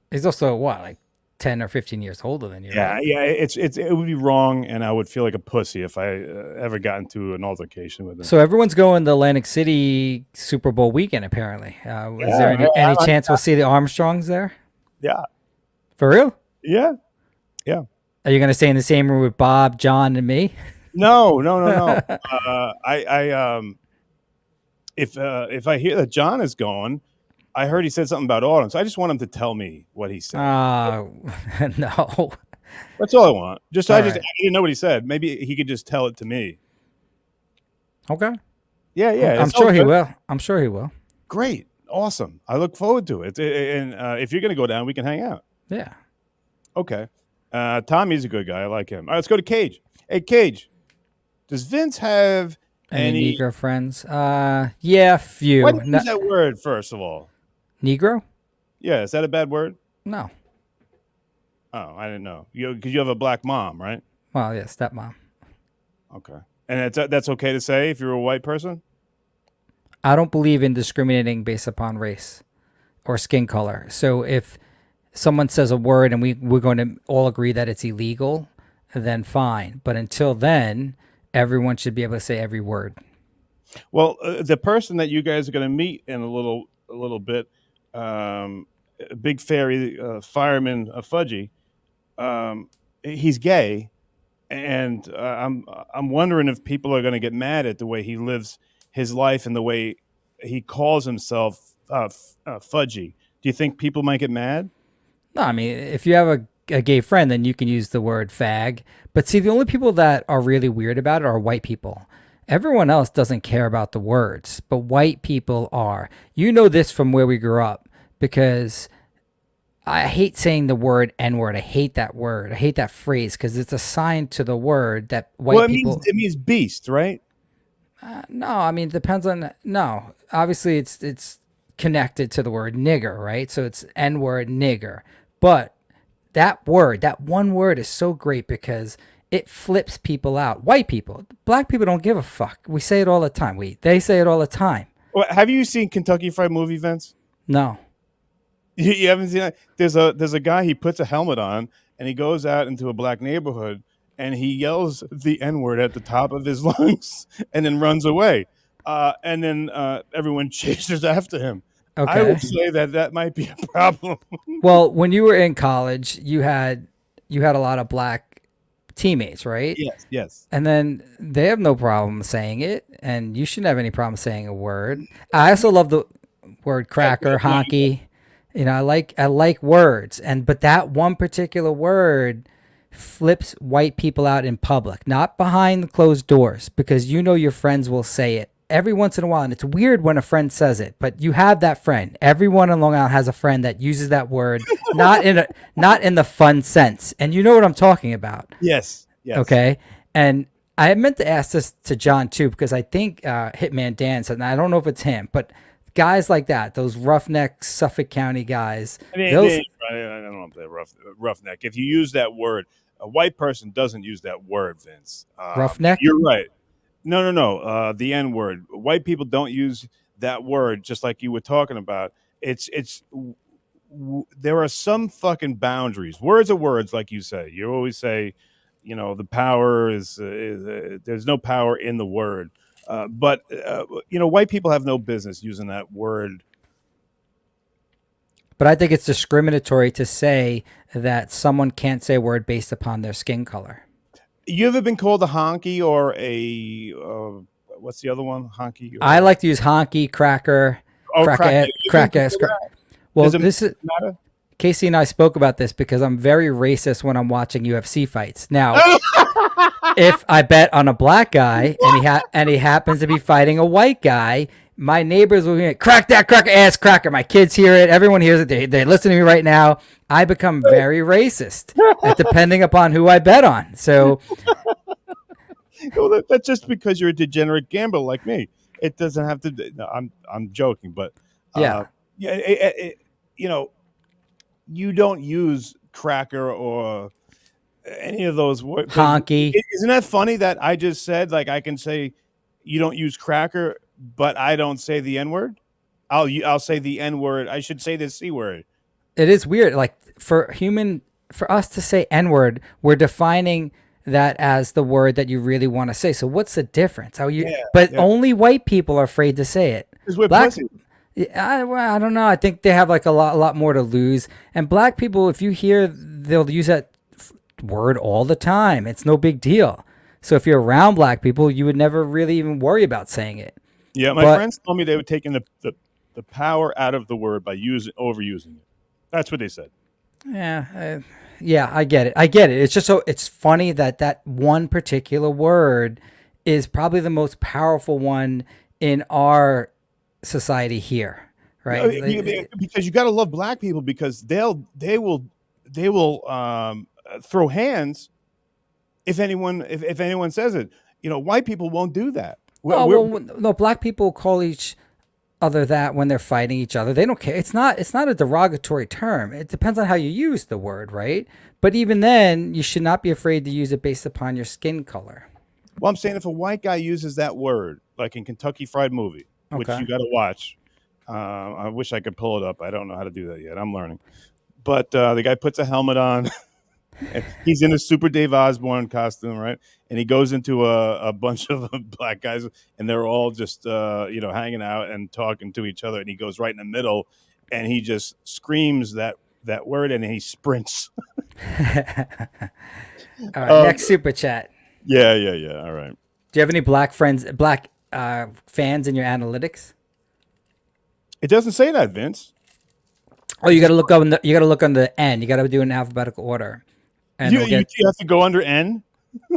He's also what, like 10 or 15 years older than you. Yeah, right? yeah. It would be wrong, and I would feel like a pussy if I ever got into an altercation with him. So everyone's going to Atlantic City Super Bowl weekend, apparently. Is there any chance we'll see the Armstrongs there? Yeah. For real? Yeah. Yeah. Are you going to stay in the same room with Bob, John, and me? No. If I hear that John is going, I heard he said something about autumn, so I just want him to tell me what he said. No. That's all I want. I right. didn't know what he said. Maybe he could just tell it to me. Okay. Yeah. I'm sure he will. I'm sure he will. Great. Awesome. I look forward to it. And if you're going to go down, we can hang out. Yeah. Okay. Tommy's a good guy. I like him. All right, let's go to Cage. Hey, Cage, does Vince have Any Negro friends? Yeah, few. Why do you use that word, first of all? Negro? Yeah, is that a bad word? No. Oh, I didn't know. Because you have a black mom, right? Well, yeah, stepmom. Okay. And that's okay to say if you're a white person? I don't believe in discriminating based upon race or skin color. So if someone says a word and we're going to all agree that it's illegal, then fine. But until then, everyone should be able to say every word. Well, the person that you guys are going to meet in a little bit, big fairy fireman Fudgy, he's gay, and I'm wondering if people are going to get mad at the way he lives his life and the way he calls himself Fudgy. Do you think people might get mad? No, I mean, if you have a gay friend, then you can use the word fag. But see, the only people that are really weird about it are white people. Everyone else doesn't care about the words, but white people are. You know this from where we grew up, because I hate saying the word N-word. I hate that word. I hate that phrase because it's assigned to the word that white people... it means beast, right? No, I mean, it depends on... No, obviously it's connected to the word nigger, right? So it's N-word, nigger. But that word, that one word is so great because it flips people out. White people, black people don't give a fuck. We say it all the time. They say it all the time. Well, have you seen Kentucky Fried Movie, Vince? No. You haven't seen that? There's a guy, he puts a helmet on and he goes out into a black neighborhood and he yells the N-word at the top of his lungs and then runs away. And then everyone chases after him. Okay. I would say that might be a problem. Well, when you were in college, you had a lot of black teammates, right? Yes. And then they have no problem saying it, and you shouldn't have any problem saying a word. I also love the word cracker, honky. You know, I like words, but that one particular word flips white people out in public, not behind closed doors, because you know your friends will say it every once in a while, and it's weird when a friend says it, but you have that friend. Everyone in Long Island has a friend that uses that word, not in the fun sense, and you know what I'm talking about. Yes. Okay, and I meant to ask this to John too, because I think Hitman Dan said, and I don't know if it's him, but guys like that, those roughneck Suffolk County guys. I don't know if they're roughneck. If you use that word, a white person doesn't use that word, Vince. Roughneck? You're right. No. The N word. White people don't use that word, just like you were talking about. There are some fucking boundaries. Words are words, like you say. You always say, the power is there's no power in the word. But white people have no business using that word. But I think it's discriminatory to say that someone can't say a word based upon their skin color. You ever been called a honky or a what's the other one? Honky. I like to use honky, cracker, cracker. Well, this is Casey and I spoke about this because I'm very racist when I'm watching UFC fights. Now, if I bet on a black guy and he happens to be fighting a white guy, my neighbors will be crack that cracker ass cracker. My kids hear it. Everyone hears it. They listen to me right now. I become very racist, depending upon who I bet on. So, well, that's just because you're a degenerate gambler like me. It doesn't have to. No, I'm joking, but you don't use cracker or any of those words. Honky. Isn't that funny that I just said, like, I can say you don't use cracker, but I don't say the N-word? I'll say the N-word. I should say the C word. It is weird. Like, for human for us to say N-word, we're defining that as the word that you really want to say. So what's the difference? Only white people are afraid to say it. Because we're Black, pussy. I don't know. I think they have like a lot more to lose. And black people, if you hear, they'll use that word all the time. It's no big deal. So if you're around black people, you would never really even worry about saying it. Yeah, my friends told me they were taking the power out of the word by overusing it. That's what they said. Yeah, I get it. It's just it's funny that one particular word is probably the most powerful one in our society here, right? Because you got to love black people because they will throw hands if anyone says it. White people won't do that. No, black people call each other that when they're fighting each other. They don't care. It's not a derogatory term. It depends on how you use the word, right? But even then, you should not be afraid to use it based upon your skin color. Well, I'm saying if a white guy uses that word, like in Kentucky Fried Movie, which you got to watch. I wish I could pull it up. I don't know how to do that yet. I'm learning. But the guy puts a helmet on. He's in a Super Dave Osborne costume, right? And he goes into a bunch of black guys, and they're all just hanging out and talking to each other. And he goes right in the middle, and he just screams that word, and he sprints. All right, next super chat. Yeah. All right. Do you have any black fans in your analytics? It doesn't say that, Vince. Oh, you got to look on the N. You got to do it in alphabetical order. And you have to go under N.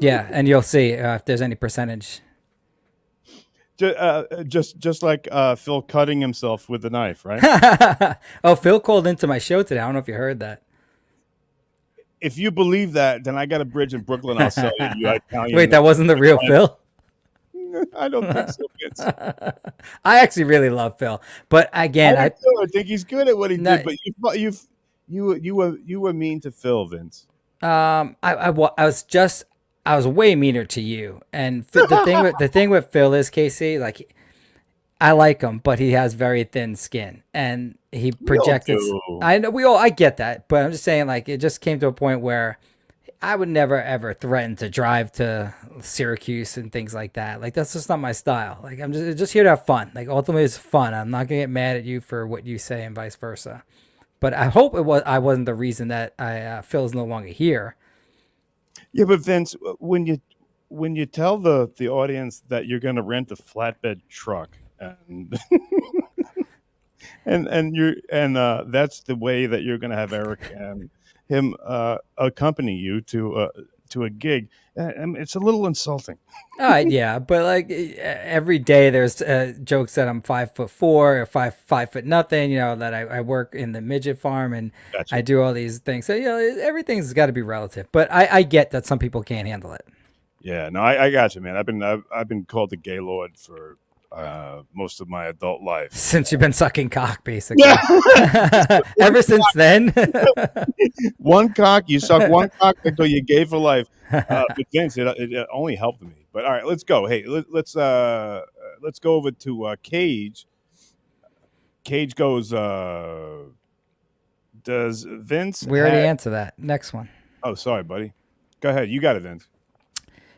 Yeah, and you'll see if there's any percentage. Just like Phil cutting himself with a knife, right? Oh, Phil called into my show today. I don't know if you heard that. If you believe that, then I got a bridge in Brooklyn. I'll sell you. Wait, that wasn't the real Phil? I don't think so, Vince. I actually really love Phil, but again, I think he's good at what he did. But you were mean to Phil, Vince. I was way meaner to you. And the thing with Phil is, KC, like, I like him, but he has very thin skin, and he projected. I know I get that, but I'm just saying, like, it just came to a point where I would never ever threaten to drive to Syracuse and things like that. Like, that's just not my style. Like, I'm just here to have fun. Like, ultimately, it's fun. I'm not gonna get mad at you for what you say and vice versa. But I hope I wasn't the reason that Phil's no longer here. Yeah, but Vince, when you tell the audience that you're going to rent a flatbed truck and and that's the way that you're going to have Eric and him accompany you to a gig, it's a little insulting. Yeah, but like every day there's jokes that I'm 5'4" or 5 foot nothing. That I work in the midget farm and I do all these things. So everything's got to be relative. But I get that some people can't handle it. Yeah, no, I got you, man. I've been called the gay lord for most of my adult life. Since you've been sucking cock, basically. Ever since then. One cock, you suck one cock until you're gay for life. But Vince, it only helped me. But all right, let's go. Hey, let's go over to Cage. Cage goes, does Vince We already answered that. Next one. Oh, sorry, buddy. Go ahead. You got it, Vince.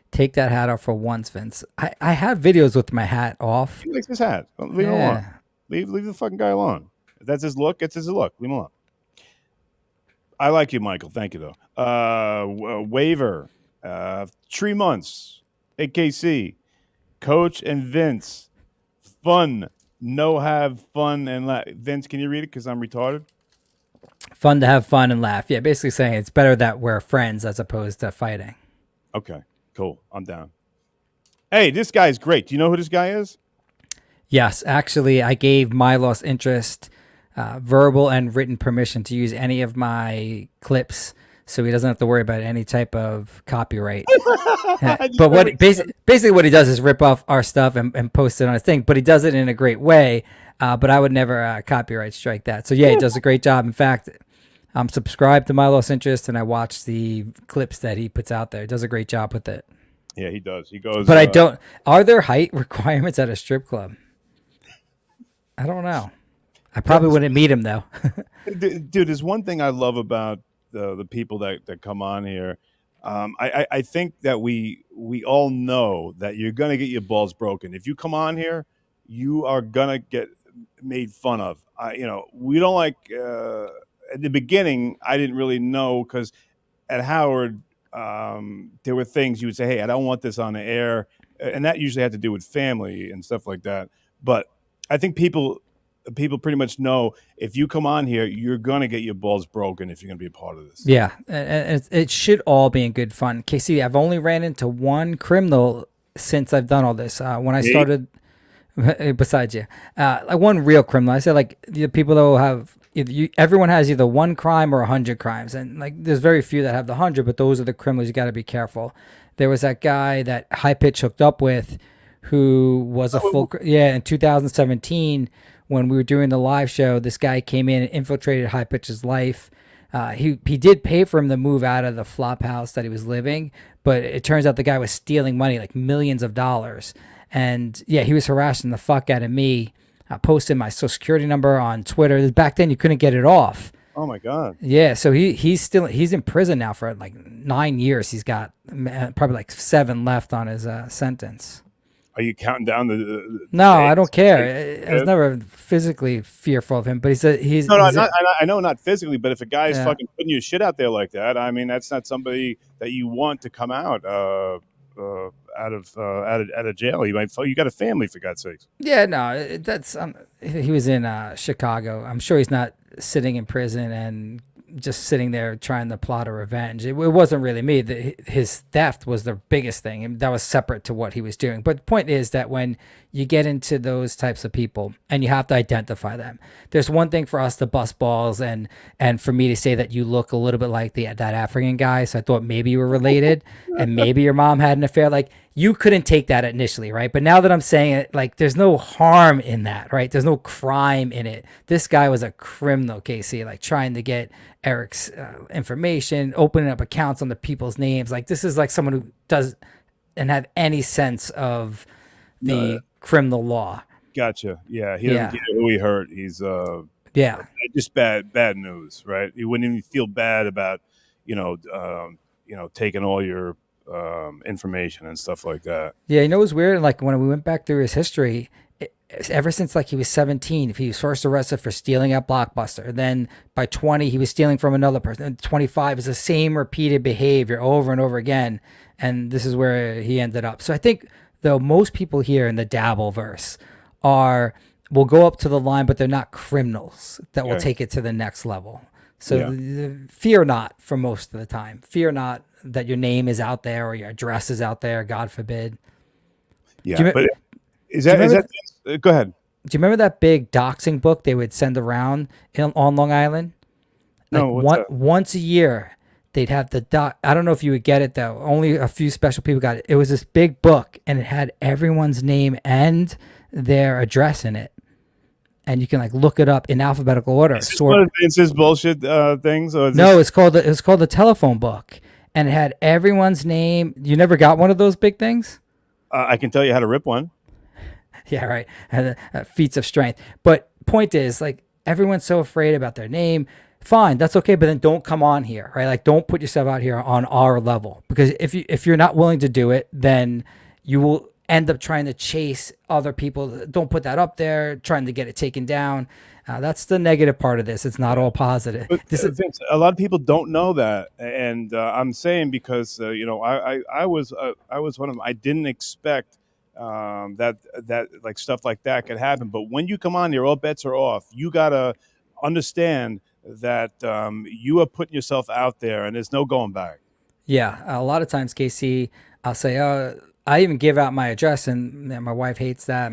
Take that hat off for once, Vince. I have videos with my hat off. He likes his hat. Leave him alone. Leave the fucking guy alone. If that's his look, it's his look. Leave him alone. I like you, Michael. Thank you, though. Waiver. 3 months. AKC. Coach and Vince. Fun. No have fun and laugh. Vince, can you read it? Because I'm retarded. Fun to have fun and laugh. Yeah, basically saying it's better that we're friends as opposed to fighting. Okay. Cool. I'm down. Hey, this guy's great. Do you know who this guy is? Yes. Actually, I gave my lost interest verbal and written permission to use any of my clips, so he doesn't have to worry about any type of copyright. But what basically what he does is rip off our stuff and post it on his thing, but he does it in a great way. But I would never copyright strike that. So yeah, he does a great job. In fact, I'm subscribed to My Lost Interest, and I watch the clips that he puts out there. He does a great job with it. Yeah, he does. He goes. But I don't. Are there height requirements at a strip club? I don't know. I probably wouldn't meet him though. Dude, there's one thing I love about the people that come on here. I think that we all know that you're gonna get your balls broken if you come on here. You are gonna get made fun of. We don't like. At the beginning, I didn't really know because at Howard, there were things you would say, "Hey, I don't want this on the air," and that usually had to do with family and stuff like that. But I think people pretty much know if you come on here, you're gonna get your balls broken if you're gonna be a part of this. Yeah, and it should all be in good fun. KC, I've only ran into one criminal since I've done all this. When I started, besides you, like one real criminal. I said like the people that will have. Everyone has either one crime or 100 crimes, and like there's very few that have the 100, but those are the criminals. You got to be careful. There was that guy that High Pitch hooked up with, who was a full in 2017 when we were doing the live show. This guy came in and infiltrated High Pitch's life. He did pay for him to move out of the flop house that he was living, but it turns out the guy was stealing money, like millions of dollars, and yeah, he was harassing the fuck out of me. I posted my social security number on Twitter. Back then, you couldn't get it off. Oh my God. Yeah, so he's in prison now for like 9 years. He's got probably like 7 left on his sentence. Are you counting down the No, I don't care. I was never physically fearful of him, but he's I know not physically, but if a guy's fucking putting your shit out there like that, I mean, that's not somebody that you want to come out out of jail. You got a family, for God's sakes. Yeah, no, that's he was in Chicago. I'm sure he's not sitting in prison and just sitting there trying to plot a revenge. It wasn't really me. His theft was the biggest thing, and that was separate to what he was doing. But the point is that when you get into those types of people and you have to identify them, there's one thing for us to bust balls and for me to say that you look a little bit like that African guy. So I thought maybe you were related and maybe your mom had an affair. Like, you couldn't take that initially, right? But now that I'm saying it, like, there's no harm in that, right? There's no crime in it. This guy was a criminal, Casey, like trying to get Eric's information, opening up accounts on the people's names. Like, this is like someone who does and have any sense of the criminal law. Gotcha. Yeah, he doesn't care who he hurt. He's just bad news, right? He wouldn't even feel bad about taking all your information and stuff like that. Yeah, it was weird. Like, when we went back through his history, ever since like he was 17, he was first arrested for stealing at Blockbuster. Then by 20, he was stealing from another person. And 25 is the same repeated behavior over and over again. And this is where he ended up. So I think, though, most people here in the dabble verse will go up to the line, but they're not criminals that will take it to the next level. So fear not for most of the time. Fear not that your name is out there or your address is out there, God forbid. Yeah, but is that go ahead. Do you remember that big doxing book they would send around on Long Island? No, once a year, they'd have I don't know if you would get it, though. Only a few special people got it. It was this big book, and it had everyone's name and their address in it. And you can like look it up in alphabetical order. Is this one of Vince's bullshit things? Or no, it's called the telephone book, and it had everyone's name. You never got one of those big things? I can tell you how to rip one. Yeah, right. Feats of strength. But point is, like, everyone's so afraid about their name. Fine, that's okay, but then don't come on here, right? Like, don't put yourself out here on our level, because if you're not willing to do it, then you will end up trying to chase other people. Don't put that up there, trying to get it taken down. That's the negative part of this. It's not all positive. But, Vince, a lot of people don't know that, and I'm saying because I was one of them. I didn't expect that like stuff like that could happen. But when you come on here, all bets are off. You gotta understand that you are putting yourself out there, and there's no going back. Yeah, a lot of times, KC, I'll say, I even give out my address, and my wife hates that.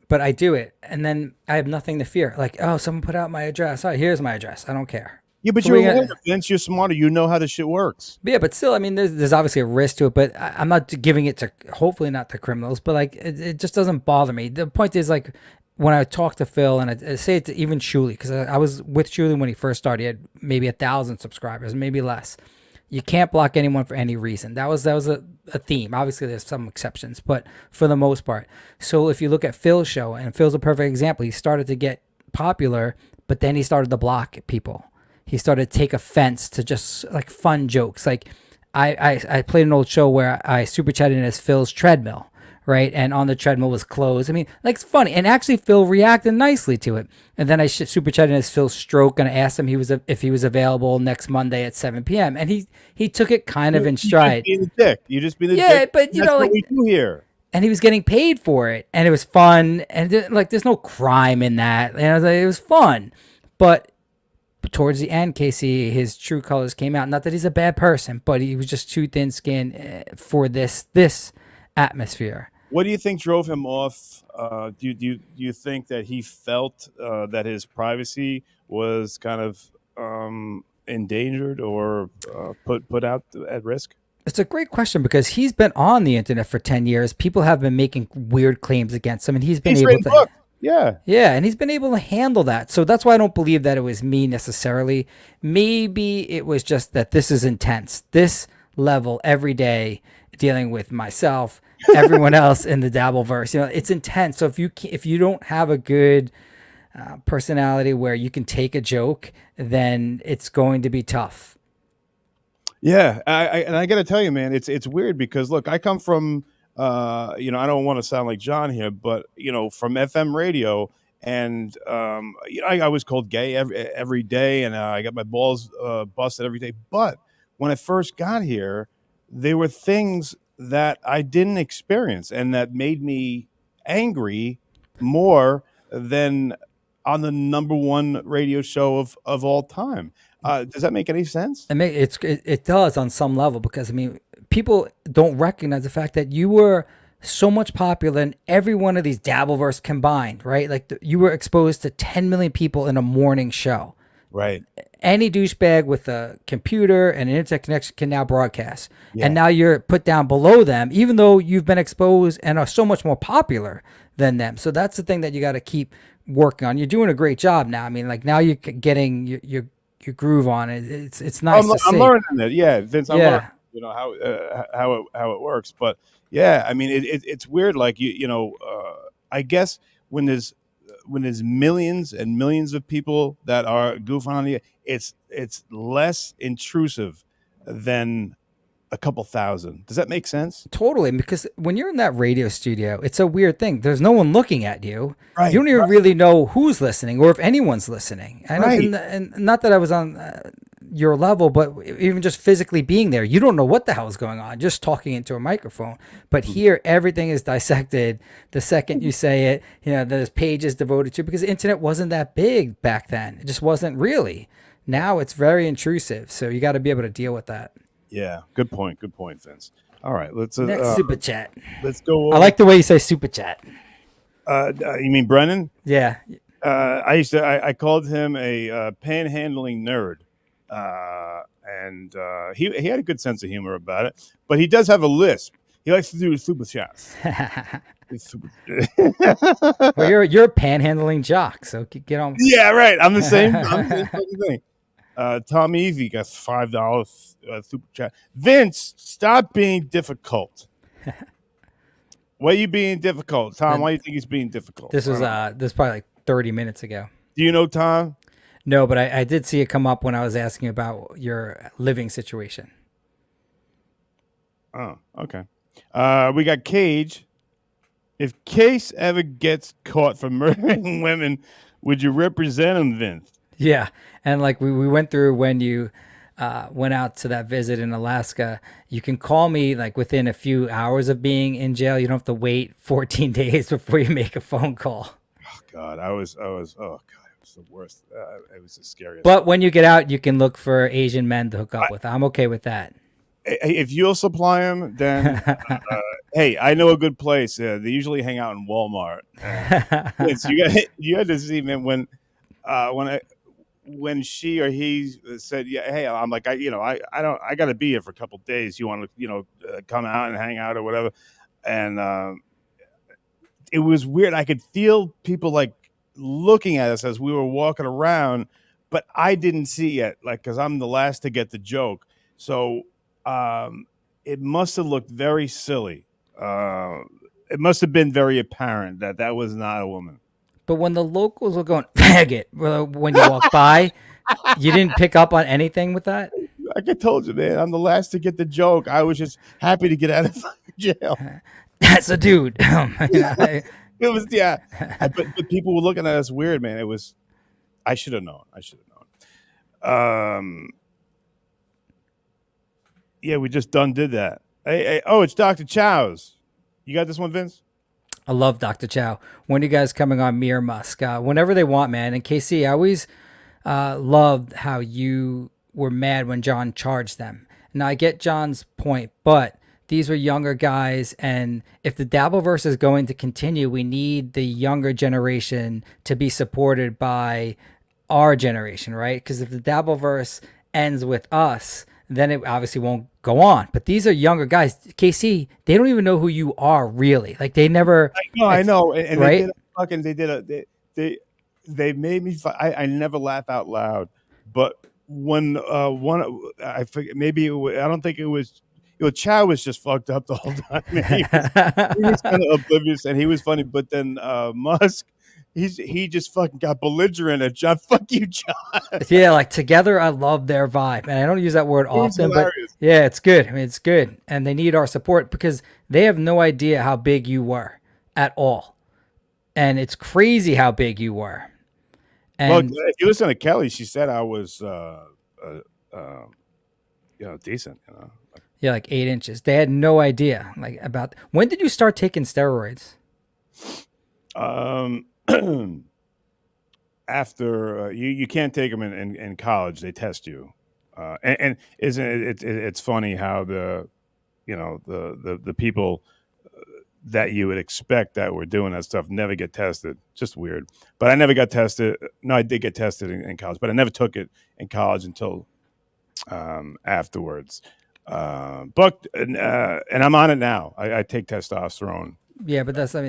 But I do it, and then I have nothing to fear. Like, someone put out my address. Oh, here's my address. I don't care. Yeah, but you're Vince. You're smarter. You know how this shit works. Yeah, but still, I mean, there's obviously a risk to it. But I'm not giving it to, hopefully not to criminals. But like, it just doesn't bother me. The point is, like, when I talk to Phil, and I say it to even Shuli, because I was with Shuli when he first started. He had maybe 1,000 subscribers, maybe less. You can't block anyone for any reason. That was a theme. Obviously, there's some exceptions, but for the most part. So if you look at Phil's show, and Phil's a perfect example. He started to get popular, but then he started to block people. he started to take offense to just like fun jokes. Like I played an old show where I super chatted in as Phil's treadmill, right? And on the treadmill was clothes. I mean, like it's funny. And actually Phil reacted nicely to it. And then I super chatted in as Phil's stroke and I asked him if he was available next Monday at 7 p.m. And he took it kind of in stride. You just being a dick. You just being a Yeah, dick. but you That's know, what like we do here. and he was getting paid for it, and it was fun, and like there's no crime in that. And I was like, it was fun, but towards the end, Casey, his true colors came out. Not that he's a bad person, but he was just too thin-skinned for this atmosphere. What do you think drove him off? Do you think that he felt that his privacy was kind of endangered or put out at risk? It's a great question because he's been on the internet for 10 years. People have been making weird claims against him, and he's been able to. Yeah. Yeah, and he's been able to handle that. So that's why I don't believe that it was me necessarily. Maybe it was just that this is intense. This level every day dealing with myself, everyone else in the Dabbleverse. You know, it's intense. So if you don't have a good personality where you can take a joke, then it's going to be tough. Yeah, I got to tell you, man, it's weird because look, I come from I don't want to sound like John here, but from FM radio, and I was called gay every day, and I got my balls busted every day. But when I first got here, there were things that I didn't experience, and that made me angry more than on the number one radio show of all time. Does that make any sense? It does on some level because, I mean, people don't recognize the fact that you were so much popular in every one of these Dabbleverse combined, right? Like you were exposed to 10 million people in a morning show. Right. Any douchebag with a computer and an internet connection can now broadcast. Yeah. And now you're put down below them, even though you've been exposed and are so much more popular than them. So that's the thing that you got to keep working on. You're doing a great job now. I mean, like now you're getting your groove on it. It's nice to see. I'm learning it. Yeah, Vince. I'm learning, Yeah. how it works. But yeah, I mean, it's weird. Like I guess when there's millions and millions of people that are goofing on you, it's less intrusive than a couple thousand. Does that make sense? Totally, because when you're in that radio studio, it's a weird thing. There's no one looking at you. Right, you don't even really know who's listening or if anyone's listening. I know, and not that I was on your level, but even just physically being there, you don't know what the hell is going on, just talking into a microphone. But here, everything is dissected the second you say it. There's pages devoted to, because the internet wasn't that big back then. It just wasn't really. Now it's very intrusive, so you got to be able to deal with that. Yeah, good point, Vince. All right, let's next super chat. Let's go. I like the way you say super chat. You mean Brennan? Yeah. I called him a panhandling nerd, and he had a good sense of humor about it. But he does have a lisp. He likes to do super chats. Well, you're a panhandling jock, so get on. Yeah, right. I'm the same fucking thing. Tom Evie got $5 super chat. Vince, stop being difficult. Why are you being difficult, Tom? Why do you think he's being difficult? This was probably like 30 minutes ago. Do you know Tom? No, but I did see it come up when I was asking about your living situation. Oh, okay. We got Cage. If Case ever gets caught for murdering women, would you represent him, Vince? Yeah, and like we went through when you went out to that visit in Alaska, you can call me like within a few hours of being in jail. You don't have to wait 14 days before you make a phone call. Oh God, oh God, it was the worst. It was the scariest. But when you get out, you can look for Asian men to hook up with. I'm okay with that. If you'll supply them, then hey, I know a good place. They usually hang out in Walmart. You had to see, man, when she or he said, "Yeah, hey," I'm like, I got to be here for a couple of days. You want to, come out and hang out or whatever. And it was weird. I could feel people like looking at us as we were walking around, but I didn't see it, like, because I'm the last to get the joke. So it must have looked very silly. It must have been very apparent that was not a woman. But when the locals were going, faggot, when you walk by, You didn't pick up on anything with that? Like I told you, man, I'm the last to get the joke. I was just happy to get out of jail. That's a dude. It was, yeah. But people were looking at us weird, man. It was, I should have known. Yeah, we just did that. Hey, oh, it's Dr. Chow's. You got this one, Vince? I love Dr. Chow. When are you guys coming on Mir Musk? Whenever they want, man. And KC, I always loved how you were mad when John charged them. Now, I get John's point, but these were younger guys, and if the Dabbleverse is going to continue, we need the younger generation to be supported by our generation, right? Because if the Dabbleverse ends with us, then it obviously won't go on. But these are younger guys. KC, they don't even know who you are, really. Like, they never... I know. And right? They made me... I never laugh out loud. But when I forget, maybe I don't think it was... Chow was just fucked up the whole time. He was kind of oblivious, and he was funny. But then Musk, he just fucking got belligerent at John. Fuck you, John. Yeah, like together, I love their vibe, and I don't use that word often, but yeah, it's good. I mean, it's good, and they need our support because they have no idea how big you were at all, and it's crazy how big you were. And if you listen to Kelly, she said I was, decent. Yeah, like 8 inches. They had no idea about. When did you start taking steroids? After you can't take them in college, they test you, and isn't it? It's funny how the people that you would expect that were doing that stuff never get tested. Just weird. But I never got tested. No, I did get tested in college, but I never took it in college until afterwards. But I'm on it now. I take testosterone. Yeah, but that's not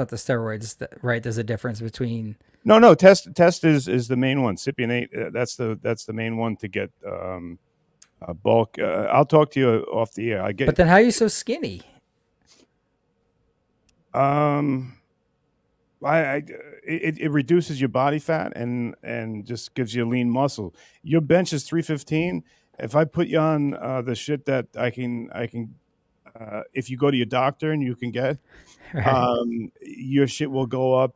the steroids, right? There's a difference between. No. Test is the main one. Cypionate. That's the main one to get bulk. I'll talk to you off the air. But then how are you so skinny? It reduces your body fat and just gives you lean muscle. Your bench is 315. If I put you on the shit that I can, if you go to your doctor and you can get, your shit will go up,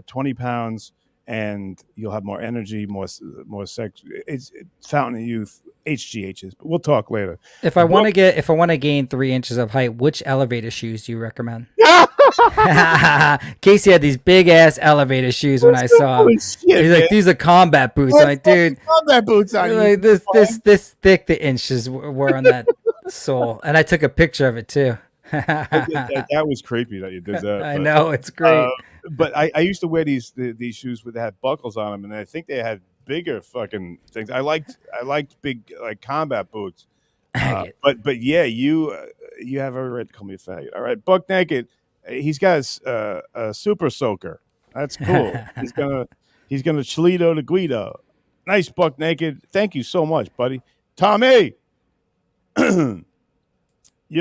20 pounds, and you'll have more energy, more sex. It's fountain of youth, HGHs. But we'll talk later. If I want to gain 3 inches of height, which elevator shoes do you recommend? Casey had these big ass elevator shoes when I saw him. He's like, these are combat boots. I'm like, dude, combat boots on like this thick the inches were on that sole, and I took a picture of it too. That was creepy that you did that. I know, it's great. But I used to wear these shoes that had buckles on them, and I think they had bigger fucking things. I liked big combat boots. But yeah, you have every right to call me a faggot. All right, Buck Naked. He's got a super soaker. That's cool. he's gonna Chilito to Guido. Nice, Buck Naked. Thank you so much, buddy. Tommy, you're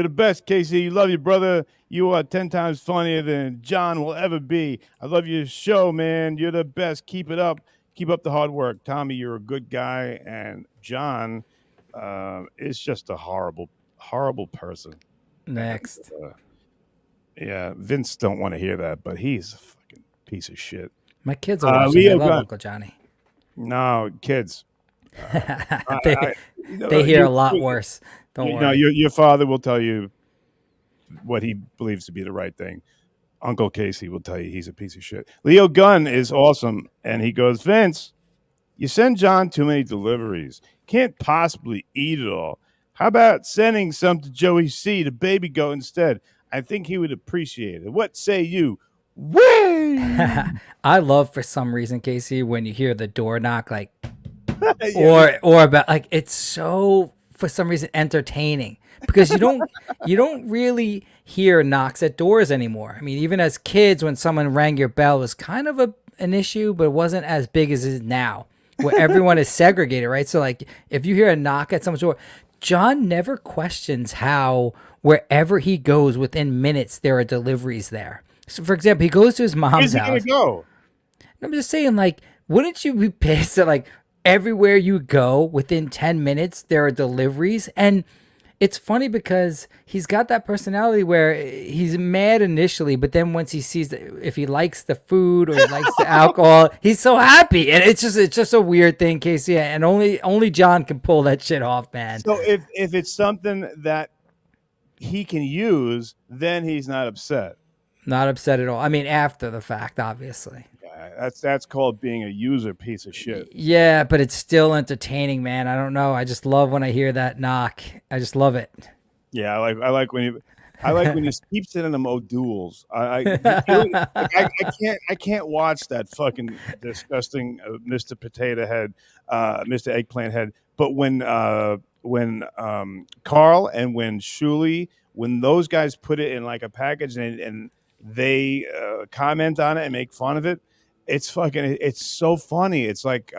the best, KC. Love you, brother. You are 10 times funnier than John will ever be. I love your show, man. You're the best. Keep it up. Keep up the hard work. Tommy, you're a good guy. And John is just a horrible, horrible person. Next. And, yeah, Vince don't want to hear that, but he's a fucking piece of shit. My kids are watching. They love Uncle Johnny. No, kids. They hear a lot worse. Don't worry. Your father will tell you what he believes to be the right thing. Uncle Casey will tell you he's a piece of shit. Leo Gunn is awesome, and he goes, Vince, you send John too many deliveries. Can't possibly eat it all. How about sending some to Joey C, the baby goat, instead? I think he would appreciate it. What say you? Whee! I love, for some reason, Casey, when you hear the door knock, or about it's so, for some reason, entertaining, because you don't really hear knocks at doors anymore. I mean, even as kids, when someone rang your bell, it was kind of an issue, but it wasn't as big as it is now, where everyone is segregated, right? So if you hear a knock at someone's door, John never questions how wherever he goes, within minutes, there are deliveries there. So, for example, he goes to his mom's house. Where's he gonna go? I'm just saying, wouldn't you be pissed that like everywhere you go within 10 minutes there are deliveries? And it's funny because he's got that personality where he's mad initially, but then once he sees if he likes the food or he likes the alcohol, he's so happy. And it's just a weird thing, Casey, and only John can pull that shit off, man. So if it's something that he can use, then he's not upset. Not upset at all. I mean, after the fact, obviously. That's called being a user piece of shit. Yeah, but it's still entertaining, man. I don't know. I just love when I hear that knock. I just love it. Yeah, I like when he keeps sending them O'Douls. I can't watch that fucking disgusting Mr. Potato Head, Mr. Eggplant Head. But when Carl and when Shuli, when those guys put it in like a package and they comment on it and make fun of it, it's so funny. It's like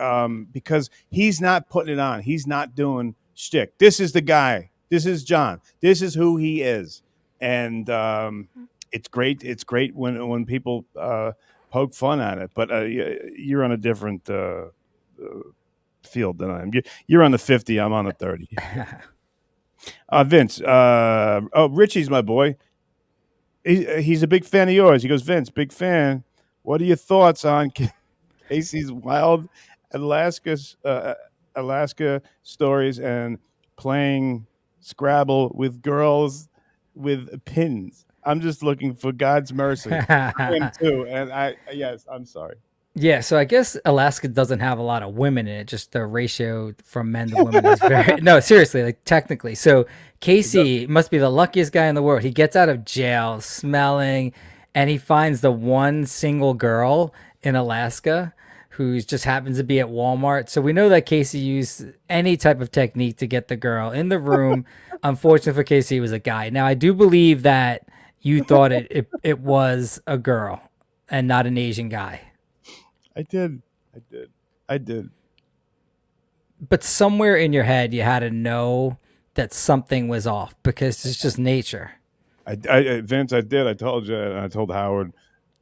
because he's not putting it on. He's not doing shtick. This is the guy. This is John. This is who he is. And it's great. It's great when people poke fun at it. But you're on a different field than I am. You're on the 50. I'm on the 30. Vince. Richie's my boy. He's a big fan of yours. He goes, Vince, big fan. What are your thoughts on Casey's wild Alaska stories and playing Scrabble with girls with pins? I'm just looking for God's mercy. I am too, and I'm sorry. Yeah, so I guess Alaska doesn't have a lot of women in it. Just the ratio from men to women is very no, seriously, like technically. So Casey must be the luckiest guy in the world. He gets out of jail smelling, and he finds the one single girl in Alaska who just happens to be at Walmart. So we know that Casey used any type of technique to get the girl in the room. Unfortunately for Casey, he was a guy. Now, I do believe that you thought it was a girl and not an Asian guy. I did. But somewhere in your head, you had to know that something was off because it's just nature. Vince, I did. I told you, and I told Howard,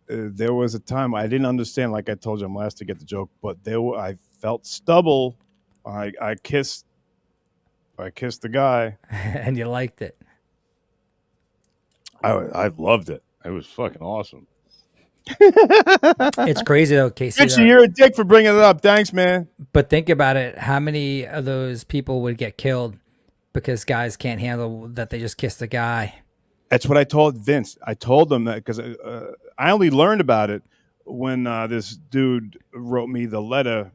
there was a time I didn't understand. Like I told you, I'm last to get the joke, but I felt stubble. I kissed the guy, and you liked it. I loved it. It was fucking awesome. It's crazy though, Casey. Richie, you're a dick for bringing it up. Thanks, man. But think about it. How many of those people would get killed because guys can't handle that they just kissed a guy? That's what I told Vince. I told him that because I only learned about it when this dude wrote me the letter.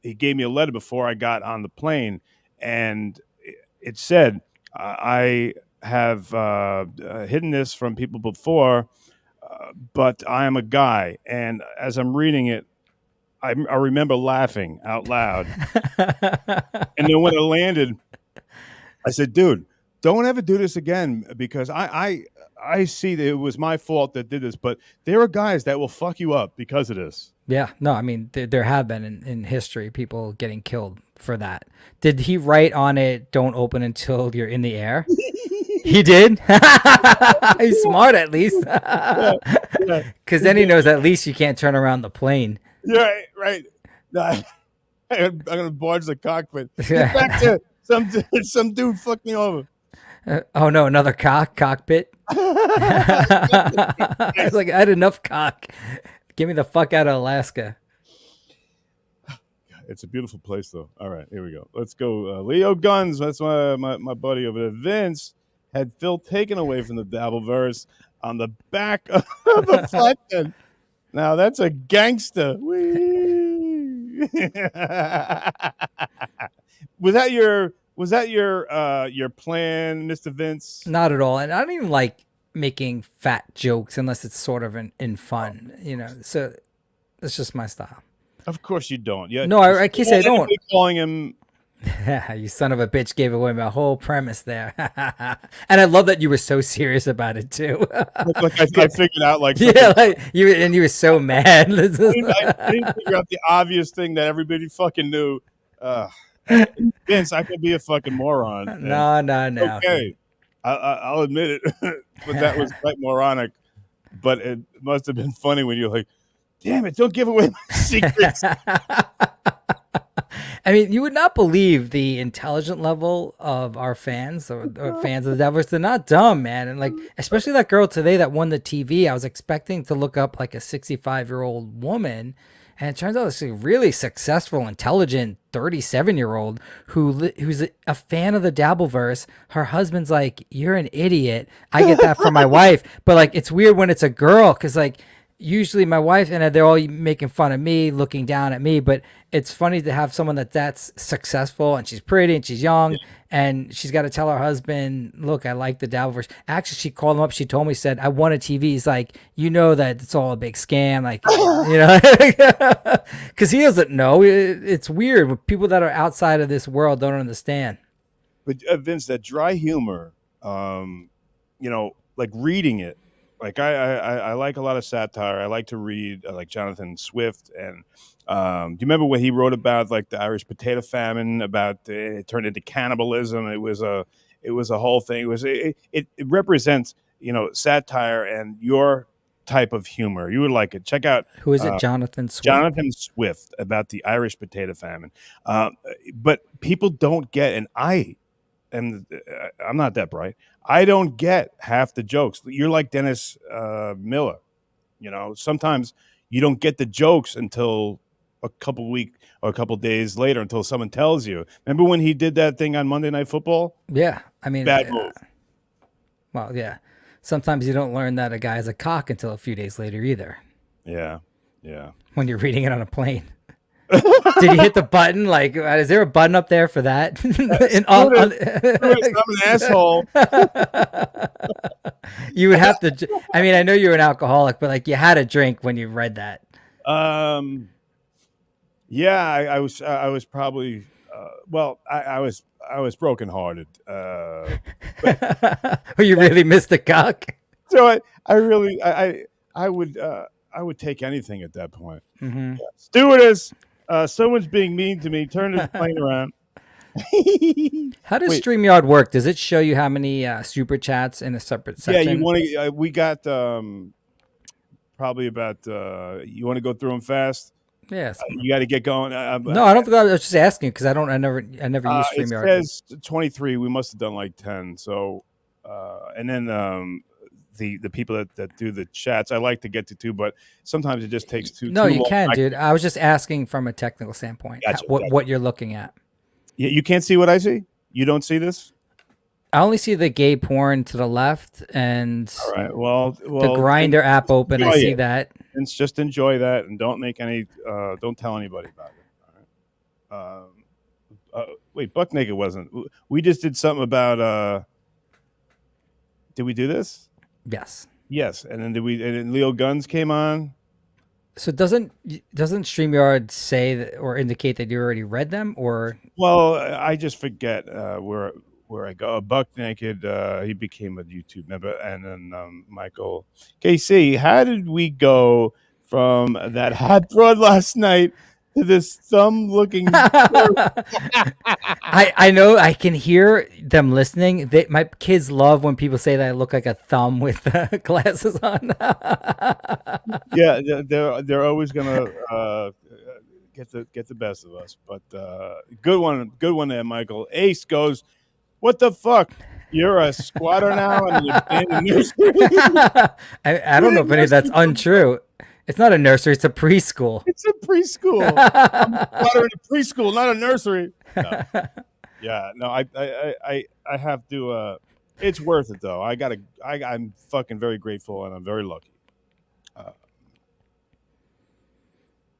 He gave me a letter before I got on the plane, and it said, I have hidden this from people before, but I am a guy. And as I'm reading it, I remember laughing out loud. And then when it landed, I said, dude, don't ever do this again, because I see that it was my fault that did this, but there are guys that will fuck you up because of this. Yeah, no, I mean, there have been in history people getting killed for that. Did he write on it, don't open until you're in the air? He did? He's smart at least. Because then he knows at least you can't turn around the plane. Yeah, right. I'm going to barge the cockpit. Get back to some dude fucked me over. Oh no, another cockpit. I was like, I had enough cock. Get me the fuck out of Alaska. It's a beautiful place, though. All right, here we go. Let's go. Leo Guns. That's my buddy over there. Vince had Phil taken away from the Dabbleverse on the back of the flatbed. Now that's a gangster. Was that your plan, Mr. Vince? Not at all. And I don't even like making fat jokes unless it's sort of in fun, so that's just my style. Of course you don't. Yeah. No, I can't say I don't. Calling him. You son of a bitch gave away my whole premise there. And I love that you were so serious about it too. Like I figured out like yeah, like you were so mad. I didn't figure out the obvious thing that everybody fucking knew. Vince, I could be a fucking moron. No. Okay, I'll admit it, but that was quite moronic. But it must have been funny when you're like, Damn it! Don't give away my secrets. I mean, you would not believe the intelligent level of our fans or fans of the Devils. They're not dumb, man. And like, especially that girl today that won the TV, I was expecting to look up like a 65-year-old woman. And it turns out she's a really successful, intelligent 37-year-old who's a fan of the Dabbleverse. Her husband's like, "You're an idiot." I get that from my wife. But like, it's weird when it's a girl because like, usually my wife and they're all making fun of me, looking down at me, but it's funny to have someone that's successful and she's pretty and she's young and she's got to tell her husband, "Look, I like the Dabbleverse." Actually, she called him up. She told me, said, "I won a TV." He's like, "You know that it's all a big scam." Like, you know, because he doesn't know. It's weird when people that are outside of this world don't understand. But Vince, that dry humor, like reading it, like I like a lot of satire. I like to read like Jonathan Swift, and do you remember what he wrote about like the Irish potato famine? About it turned into cannibalism. It was a whole thing. It represents satire and your type of humor. You would like it. Check out Who is it? Jonathan Swift. Jonathan Swift about the Irish potato famine. But people don't get, and I'm not that bright. I don't get half the jokes. You're like Dennis Miller. Sometimes you don't get the jokes until a couple weeks or a couple days later until someone tells you. Remember when he did that thing on Monday Night Football? Yeah. I mean, bad move. Well, yeah. Sometimes you don't learn that a guy is a cock until a few days later either. Yeah. Yeah. When you're reading it on a plane. Did you hit the button? Like, is there a button up there for that? I'm an asshole. You would have to. I mean, I know you're an alcoholic, but like, you had a drink when you read that. Yeah, I was probably. I was brokenhearted. You really missed the cock. So I would take anything at that point. Mm-hmm. Yeah. Stewardess. Someone's being mean to me. Turn this plane around. How does StreamYard work? Does it show you how many super chats in a separate section? Yeah, you want to. We got probably about. You want to go through them fast? Yes. You got to get going. No, I don't think I was just asking because I never use StreamYard. It says 23. We must have done like 10. So, and then the people that do the chats, I like to get to too, but sometimes it just takes too. No, too you long. can, dude. I was just asking from a technical standpoint. Gotcha. What you're looking at. Yeah, you can't see what I see. You don't see this. I only see the gay porn to the left and all right. Well, the Grindr app open. I see that. And just enjoy that, and don't make any. Don't tell anybody about it. All right. Wait, Buck Naked wasn't. We just did something about. Did we do this? Yes. Yes, and then And then Leo Guns came on. So doesn't StreamYard say that, or indicate that you already read them, or? Well, I just forget where I go. Buck Naked, he became a YouTube member, and then Michael KC. How did we go from that hot broad last night to this thumb-looking? I know. I can hear them listening. My kids love when people say that I look like a thumb with glasses on. Yeah, they're always gonna get the best of us. But good one there, Michael. Ace goes, "What the fuck? You're a squatter now?" And I don't know if any of that's untrue. It's not a nursery. It's a preschool. It's a preschool. I'm a squatter in a preschool, not a nursery. No. Yeah, no, I have to. It's worth it though. I'm fucking very grateful, and I'm very lucky.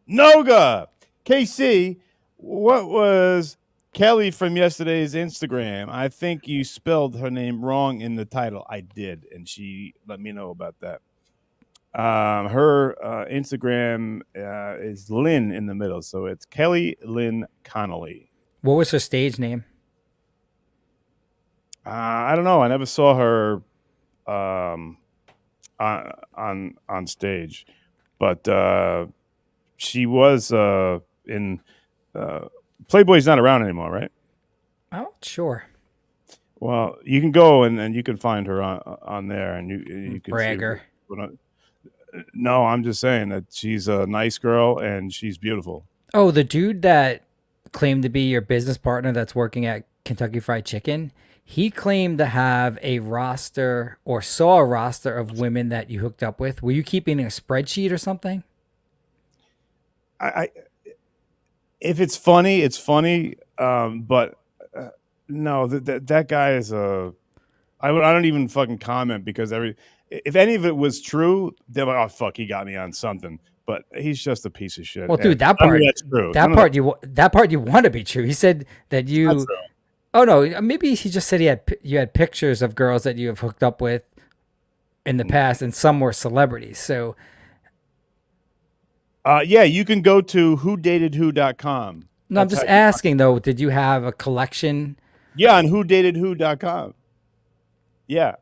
Noga, KC, what was Kelly from yesterday's Instagram? I think you spelled her name wrong in the title. I did, and she let me know about that. Her Instagram is Lynn in the middle, so it's Kelly Lynn Connolly. What was her stage name? I don't know. I never saw her on stage, but she was in Playboy's not around anymore, right? Oh, sure. Well, you can go and you can find her on there, and you can bragger. No, I'm just saying that she's a nice girl and she's beautiful. Oh, the dude that claimed to be your business partner that's working at Kentucky Fried Chicken, he claimed to have a roster or saw a roster of women that you hooked up with. Were you keeping a spreadsheet or something? If it's funny, it's funny. But no, that guy is a. I don't even fucking comment because if any of it was true, they're like, oh fuck, he got me on something. But he's just a piece of shit. Well, dude, that part, that's true. That part you want to be true. He said that you. Oh no, maybe he just said you had pictures of girls that you have hooked up with in the past, and some were celebrities. So. Yeah, you can go to whodatedwho.com. No, I'm just asking though. Did you have a collection? Yeah, on whodatedwho.com. Yeah,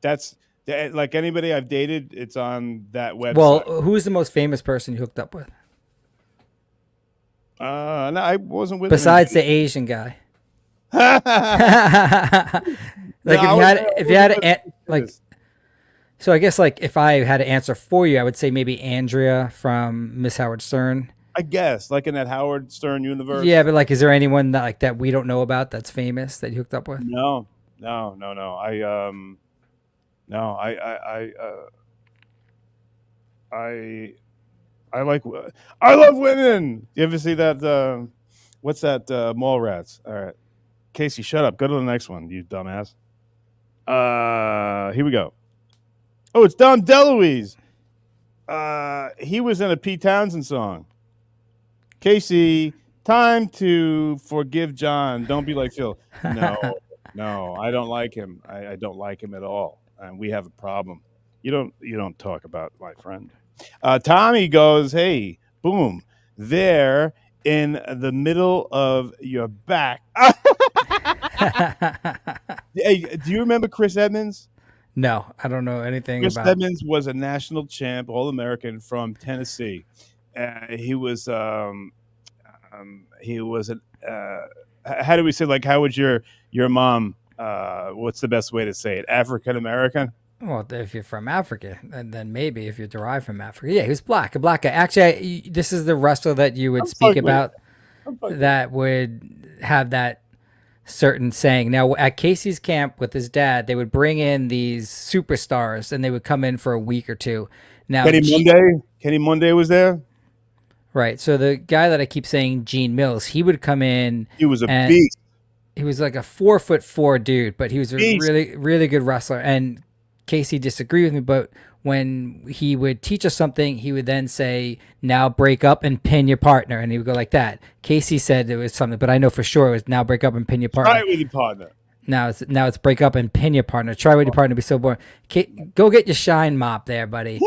that's like anybody I've dated. It's on that website. Well, who's the most famous person you hooked up with? No, I wasn't with. Besides the Asian guy. Like if you had like. So I guess like if I had to answer for you, I would say maybe Andrea from Miss Howard Stern. I guess like in that Howard Stern universe. Yeah, but like, is there anyone that we don't know about that's famous that you hooked up with? No. I love women. You ever see that? What's that? Mallrats. All right, Casey, shut up. Go to the next one, you dumbass. Here we go. Oh, it's Dom DeLuise. He was in a Pete Townsend song. Casey, time to forgive John. Don't be like Phil. No, I don't like him. I don't like him at all, and we have a problem. You don't talk about my friend. Tommy goes, hey, boom, there in the middle of your back. Hey, do you remember Chris Edmonds? No, I don't know anything Chris about. Edmonds was a national champ, All-American from Tennessee. He was how do we say, like, how would your mom, what's the best way to say it? African American? Well, if you're from Africa, and then maybe if you're derived from Africa. Yeah, he was black, a black guy. Actually, this is the wrestler that you would speak about that would have that certain saying. Now, at Casey's camp with his dad, they would bring in these superstars, and they would come in for a week or two. Now, Kenny Monday was there? Right. So the guy that I keep saying, Gene Mills, he would come in. He was a beast. He was like a 4'4" dude, but he was a really, really good wrestler. And Casey disagreed with me, but when he would teach us something, he would then say, now break up and pin your partner. And he would go like that. Casey said it was something, but I know for sure it was now break up and pin your partner. Try it with your partner. Now it's break up and pin your partner. Try with your partner. Be so boring. Go get your shine mop there, buddy.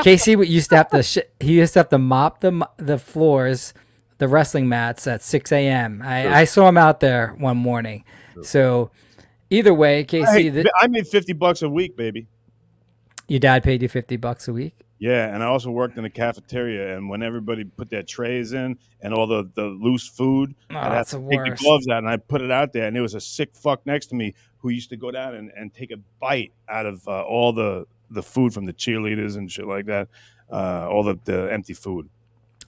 Casey used to have to mop the floors, the wrestling mats at 6 a.m. I saw him out there one morning. So either way, Casey, I made $50 a week, baby. Your dad paid you $50 a week? Yeah, and I also worked in the cafeteria, and when everybody put their trays in and all the loose food, I'd have to take the gloves out, and I put it out there, and there was a sick fuck next to me who used to go down and take a bite out of all the food from the cheerleaders and shit like that, all the empty food.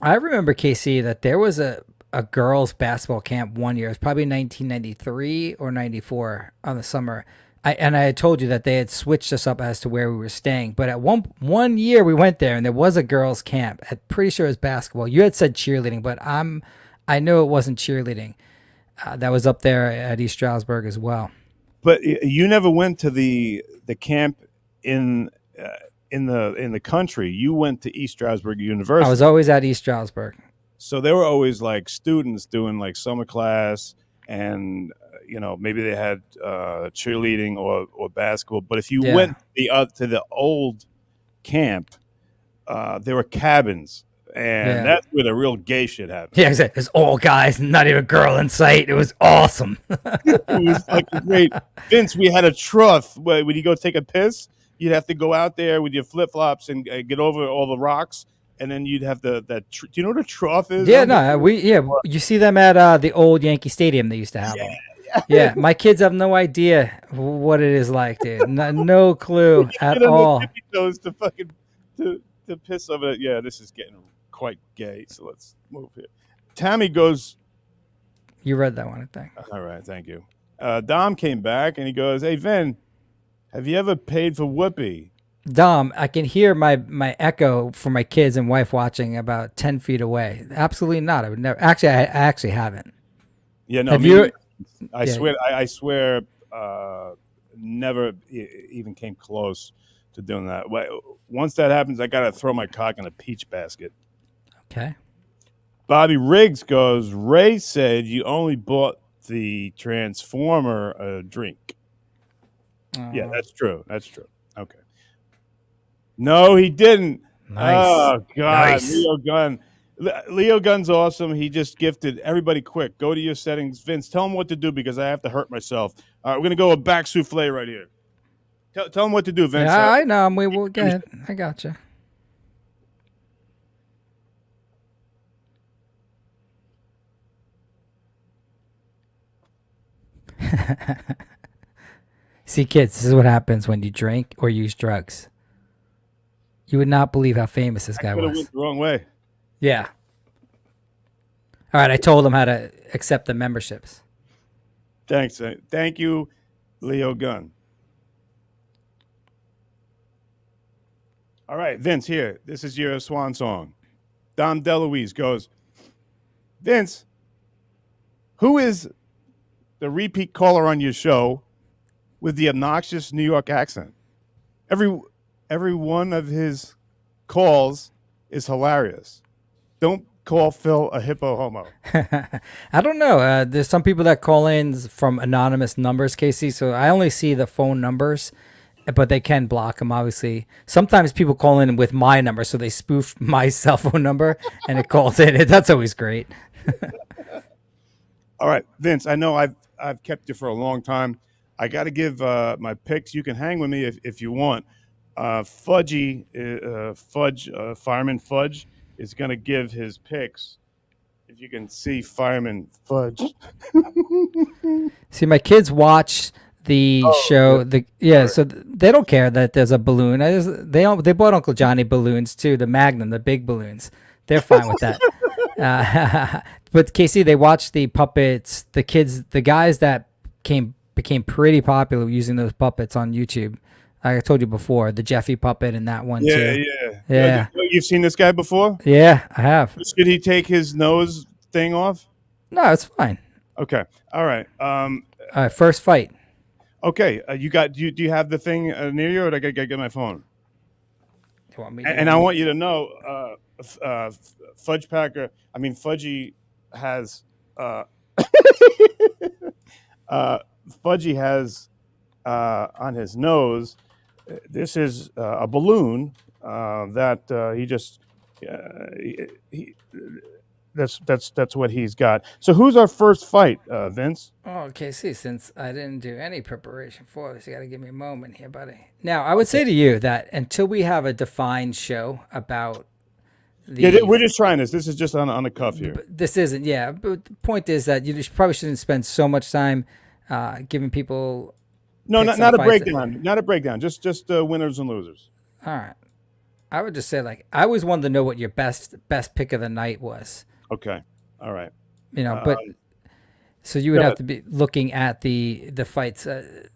I remember, KC, that there was a girls' basketball camp one year. It was probably 1993 or 94 on the summer. I had told you that they had switched us up as to where we were staying. But at one year we went there and there was a girls' camp. I'm pretty sure it was basketball. You had said cheerleading, but I know it wasn't cheerleading. That was up there at East Stroudsburg as well. But you never went to the camp in the country. You went to East Stroudsburg University. I was always at East Stroudsburg. So they were always like students doing like summer class and maybe they had cheerleading or basketball. But if you went to the old camp, there were cabins, and that's where the real gay shit happened. Yeah, exactly. There's all guys, not even a girl in sight. It was awesome. It was fucking great. Vince, we had a trough. When you go take a piss, you'd have to go out there with your flip flops and get over all the rocks. And then you'd have do you know what a trough is? Yeah, you see them at the old Yankee Stadium. They used to have them. Yeah, my kids have no idea what it is like, dude. No clue at all. To the piss of it. Yeah, this is getting quite gay. So let's move here. Tammy goes. You read that one, I think. All right, thank you. Dom came back and he goes, "Hey Vin, have you ever paid for Whoopi?" Dom, I can hear my echo from my kids and wife watching about 10 feet away. Absolutely not. I would never. Actually, I actually haven't. Yeah, no. Have you? I swear. I swear. Never even came close to doing that. Once that happens, I gotta throw my cock in a peach basket. Okay. Bobby Riggs goes, Ray said you only bought the Transformer a drink. Yeah, that's true. That's true. Okay. No, he didn't. Nice. Oh, God. Nice. Leo Gunn. Leo Gunn's awesome. He just gifted everybody quick. Go to your settings. Vince, tell him what to do because I have to hurt myself. All right, we're going to go a back souffle right here. Tell him what to do, Vince. Yeah, I know. We will go ahead. I got you. See, kids, this is what happens when you drink or use drugs. You would not believe how famous this guy was. Went the wrong way. Yeah. All right, I told him how to accept the memberships. Thanks. Thank you, Leo Gunn. All right, Vince, here. This is your swan song. Dom DeLuise goes, Vince, who is the repeat caller on your show with the obnoxious New York accent? Every one of his calls is hilarious. Don't call Phil a hippo homo. I don't know. There's some people that call in from anonymous numbers, Casey, so I only see the phone numbers, but they can block them, obviously. Sometimes people call in with my number, so they spoof my cell phone number, and it calls in. That's always great. All right, Vince, I know I've kept you for a long time. I got to give my picks. You can hang with me if you want. Fudge, Fireman Fudge, is going to give his picks. If you can see Fireman Fudge. See, my kids watch the show. So they don't care that there's a balloon. They bought Uncle Johnny balloons too, the Magnum, the big balloons. They're fine with that. But Casey, they watch the puppets. The kids, the guys that became pretty popular using those puppets on YouTube. Like I told you before, the Jeffy puppet and that one too. Yeah. You've seen this guy before? Yeah, I have. Should he take his nose thing off? No, it's fine. Okay. All right. All right, first fight. Okay. Do you have the thing near you, or do I gotta get my phone? You want me? And I want you to know, Fudge Packer. I mean, Fudgy has. Fudgy has on his nose. This is a balloon that he just. That's what he's got. So who's our first fight, Vince? Oh, Casey, since I didn't do any preparation for this, you got to give me a moment here, buddy. Now, I would say to you that until we have a defined show about we're just trying this. This is just on the cuff here. This isn't, yeah. But the point is that you probably shouldn't spend so much time giving people. No, not a breakdown. Not a breakdown. Just winners and losers. All right. I would just say, like, I always wanted to know what your best pick of the night was. Okay. All right. You know, but so you would have to be looking at the fights.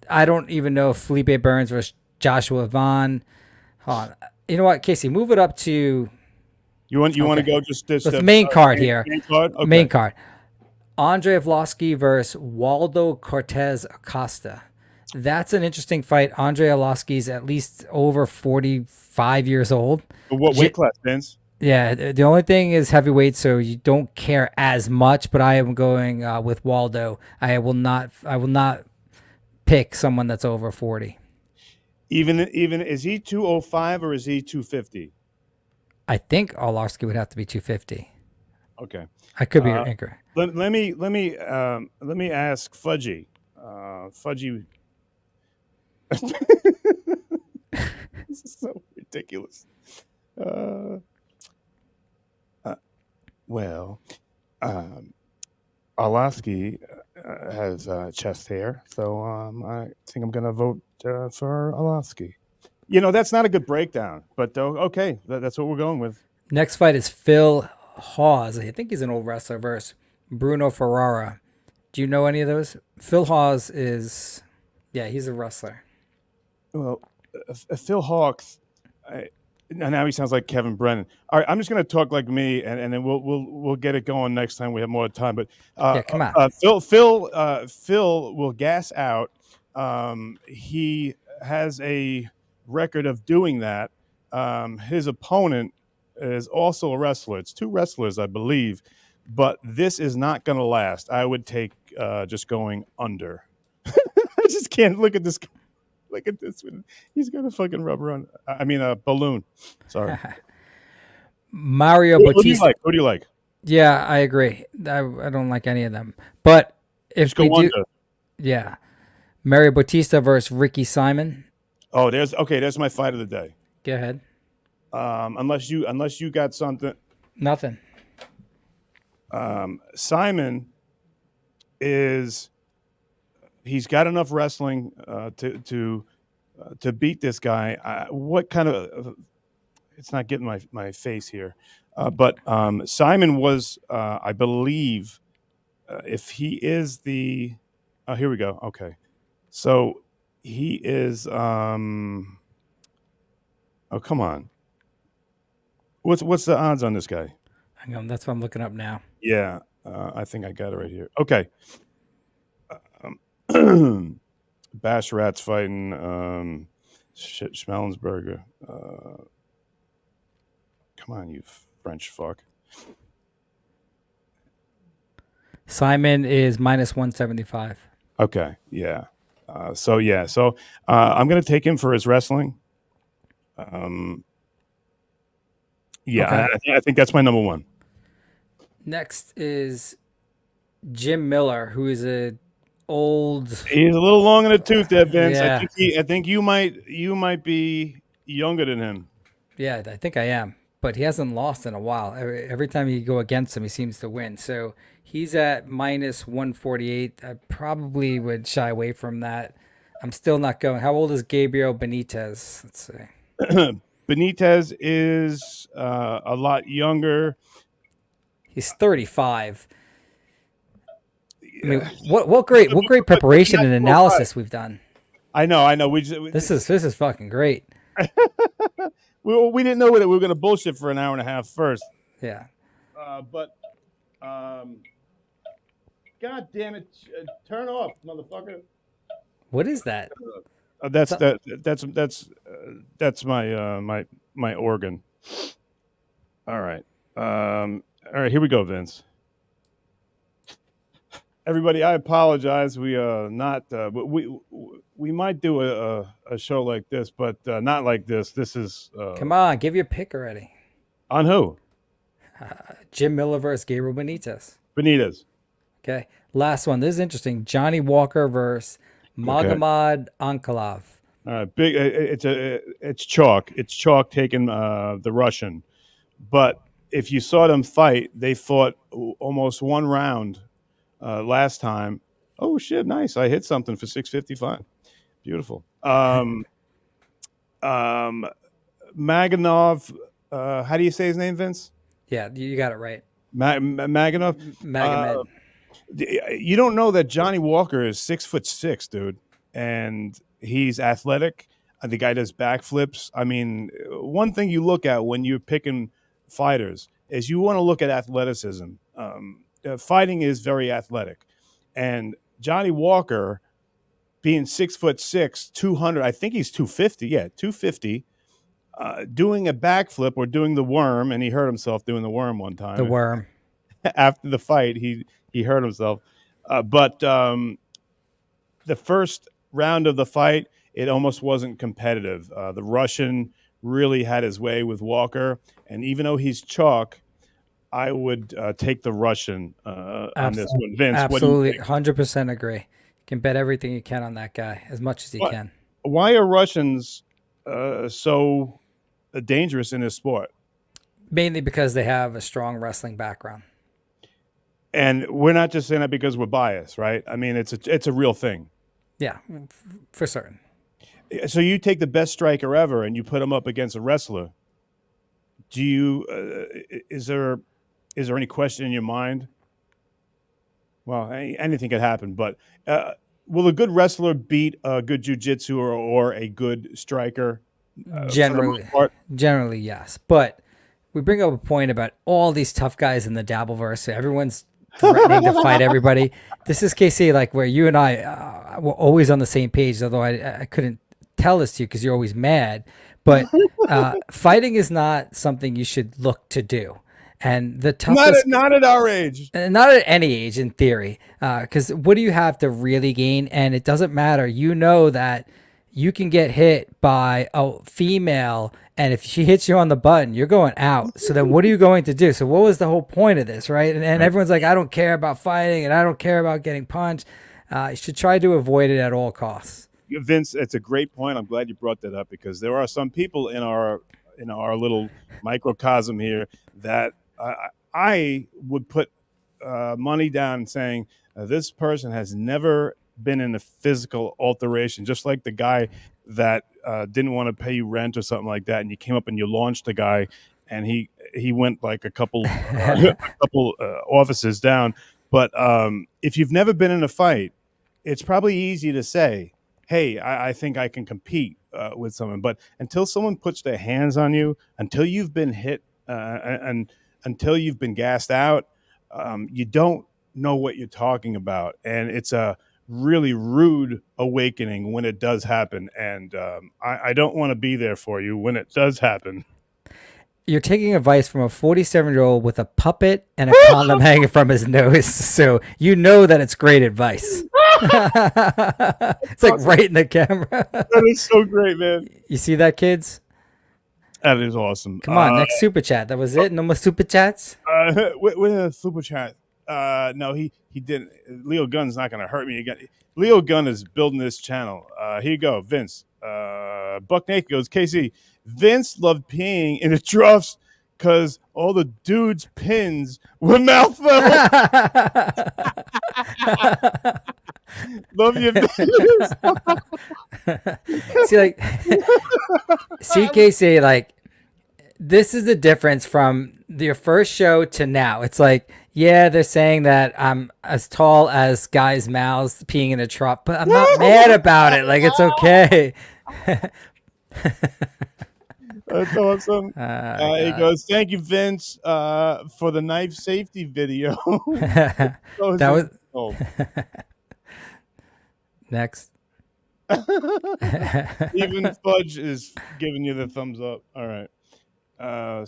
I don't even know if Felipe Burns versus Joshua Vaughn. Hold on. You know what, Casey? Move it up to. You want to go just this main card here. Main card. Okay. Main card. Andre Arlovski versus Waldo Cortez Acosta. That's an interesting fight. Andre Arlovski's at least over 45 years old. What weight class, Vince? Yeah, the only thing is heavyweight, so you don't care as much. But I am going with Waldo. I will not pick someone that's over 40. Even is he 205 or is he 250? I think Arlovski would have to be 250. Okay, I could be incorrect. Let me ask Fudgy. Fudgy. This is so ridiculous. Arlovski has chest hair, so I think I'm going to vote for Arlovski. That's not a good breakdown, but okay, that's what we're going with. Next fight is Phil Hawes. I think he's an old wrestler versus Bruno Ferrara. Do you know any of those? Phil Hawes is, he's a wrestler. Well, Phil Hawks, now he sounds like Kevin Brennan. All right, I'm just going to talk like me, and then we'll get it going next time we have more time. But come on. Phil will gas out. He has a record of doing that. His opponent is also a wrestler. It's two wrestlers, I believe, but this is not going to last. I would take just going under. I just can't look at this. Look at this one. He's got a fucking a balloon. Sorry. Mario Who do you Bautista. like? Who do you like? Yeah, I agree. I don't like any of them. But if Let's go we do, under. yeah, Mario Bautista versus Ricky Simon. Oh, there's my fight of the day. Go ahead. Unless you got something. Nothing. Simon he's got enough wrestling to beat this guy. What kind of it's not getting my face here, but Simon was I believe if he is the here we go. Okay, so he is oh come on. What's the odds on this guy? Hang on, that's what I'm looking up now. Yeah, I think I got it right here. Okay. Basharat's fighting Schmellensberger. Come on, you French fuck. Simon is -175. Okay, yeah. So I'm going to take him for his wrestling. Yeah, Okay. I think that's my number one. Next is Jim Miller, who is a old. He's a little long in the tooth there, Vince. Yeah. I think you might be younger than him. Yeah, I think I am, but he hasn't lost in a while. Every time you go against him, he seems to win. So he's at -148. I probably would shy away from that. I'm still not going. How old is Gabriel Benitez? Let's see. Benitez is a lot younger. He's 35. I mean, what great preparation and analysis we've done. I know. This is fucking great. We didn't know that we were going to bullshit for an hour and a half first. Yeah. But God damn it! Turn off, motherfucker. What is that? That's my organ. All right. All right. Here we go, Vince. Everybody, I apologize. We not we might do a show like this, but not like this. This is Come on, give your pick already. On who? Jim Miller versus Gabriel Benitez. Benitez. Okay. Last one. This is interesting. Johnny Walker versus Magomed Ankalaev. Big. It's chalk. It's chalk taking the Russian, but if you saw them fight, they fought almost one round. Last time. Oh shit, nice. I hit something for 655. Beautiful. Maganov, how do you say his name, Vince? Yeah, you got it right. Maganov. Magomed. You don't know that Johnny Walker is 6'6", dude, and he's athletic. The guy does backflips. I mean, one thing you look at when you're picking fighters is you want to look at athleticism. Fighting is very athletic, and Johnny Walker, being 6'6", 200, I think he's 250. Yeah, 250. Doing a backflip or doing the worm, and he hurt himself doing the worm one time. The worm. After the fight, he hurt himself. But the first round of the fight, it almost wasn't competitive. The Russian really had his way with Walker, and even though he's chalk, I would take the Russian on this one. Vince, absolutely, 100% agree. You can bet everything you can on that guy, as much as you can. Why are Russians so dangerous in this sport? Mainly because they have a strong wrestling background. And we're not just saying that because we're biased, right? I mean, it's a real thing. Yeah, for certain. So you take the best striker ever and you put him up against a wrestler. Do you? Is there any question in your mind? Well, anything could happen, but will a good wrestler beat a good jiu-jitsu or a good striker? Generally, yes. But we bring up a point about all these tough guys in the Dabbleverse. Everyone's threatening to fight everybody. This is KC, like where you and I were always on the same page, although I couldn't tell this to you because you're always mad. But fighting is not something you should look to do. And the toughest, not at our age, not at any age in theory, because what do you have to really gain? And it doesn't matter. You know that you can get hit by a female, and if she hits you on the button, you're going out. So then what are you going to do? So what was the whole point of this, right? And everyone's like, I don't care about fighting, and I don't care about getting punched. You should try to avoid it at all costs. Vince, it's a great point. I'm glad you brought that up because there are some people in our little microcosm here that I would put money down saying this person has never been in a physical alteration, just like the guy that didn't want to pay you rent or something like that, and you came up and you launched the guy, and he went like a couple offices down. But if you've never been in a fight, it's probably easy to say, hey, I think I can compete with someone. But until someone puts their hands on you, until you've been hit and until you've been gassed out, you don't know what you're talking about. And it's a really rude awakening when it does happen. And I don't want to be there for you when it does happen. You're taking advice from a 47-year-old with a puppet and a condom hanging from his nose. So you know that it's great advice. It's like right in the camera. That is so great, man. You see that, kids? That is awesome. Come on, next super chat. That was it? No more super chats? With a super chat. No, he didn't. Leo Gunn's not going to hurt me again. Leo Gunn is building this channel. Here you go, Vince. Buck Naked goes, KC, Vince loved peeing in the troughs because all the dudes' pins were mouthful. Love you, Vince. See, like, CKC, like, this is the difference from your first show to now. It's like, yeah, they're saying that I'm as tall as guys' mouths peeing in a trough, but I'm not mad about it. Like, it's okay. That's awesome. He goes, thank you, Vince, for the knife safety video. That was next. Even Fudge is giving you the thumbs up. All right.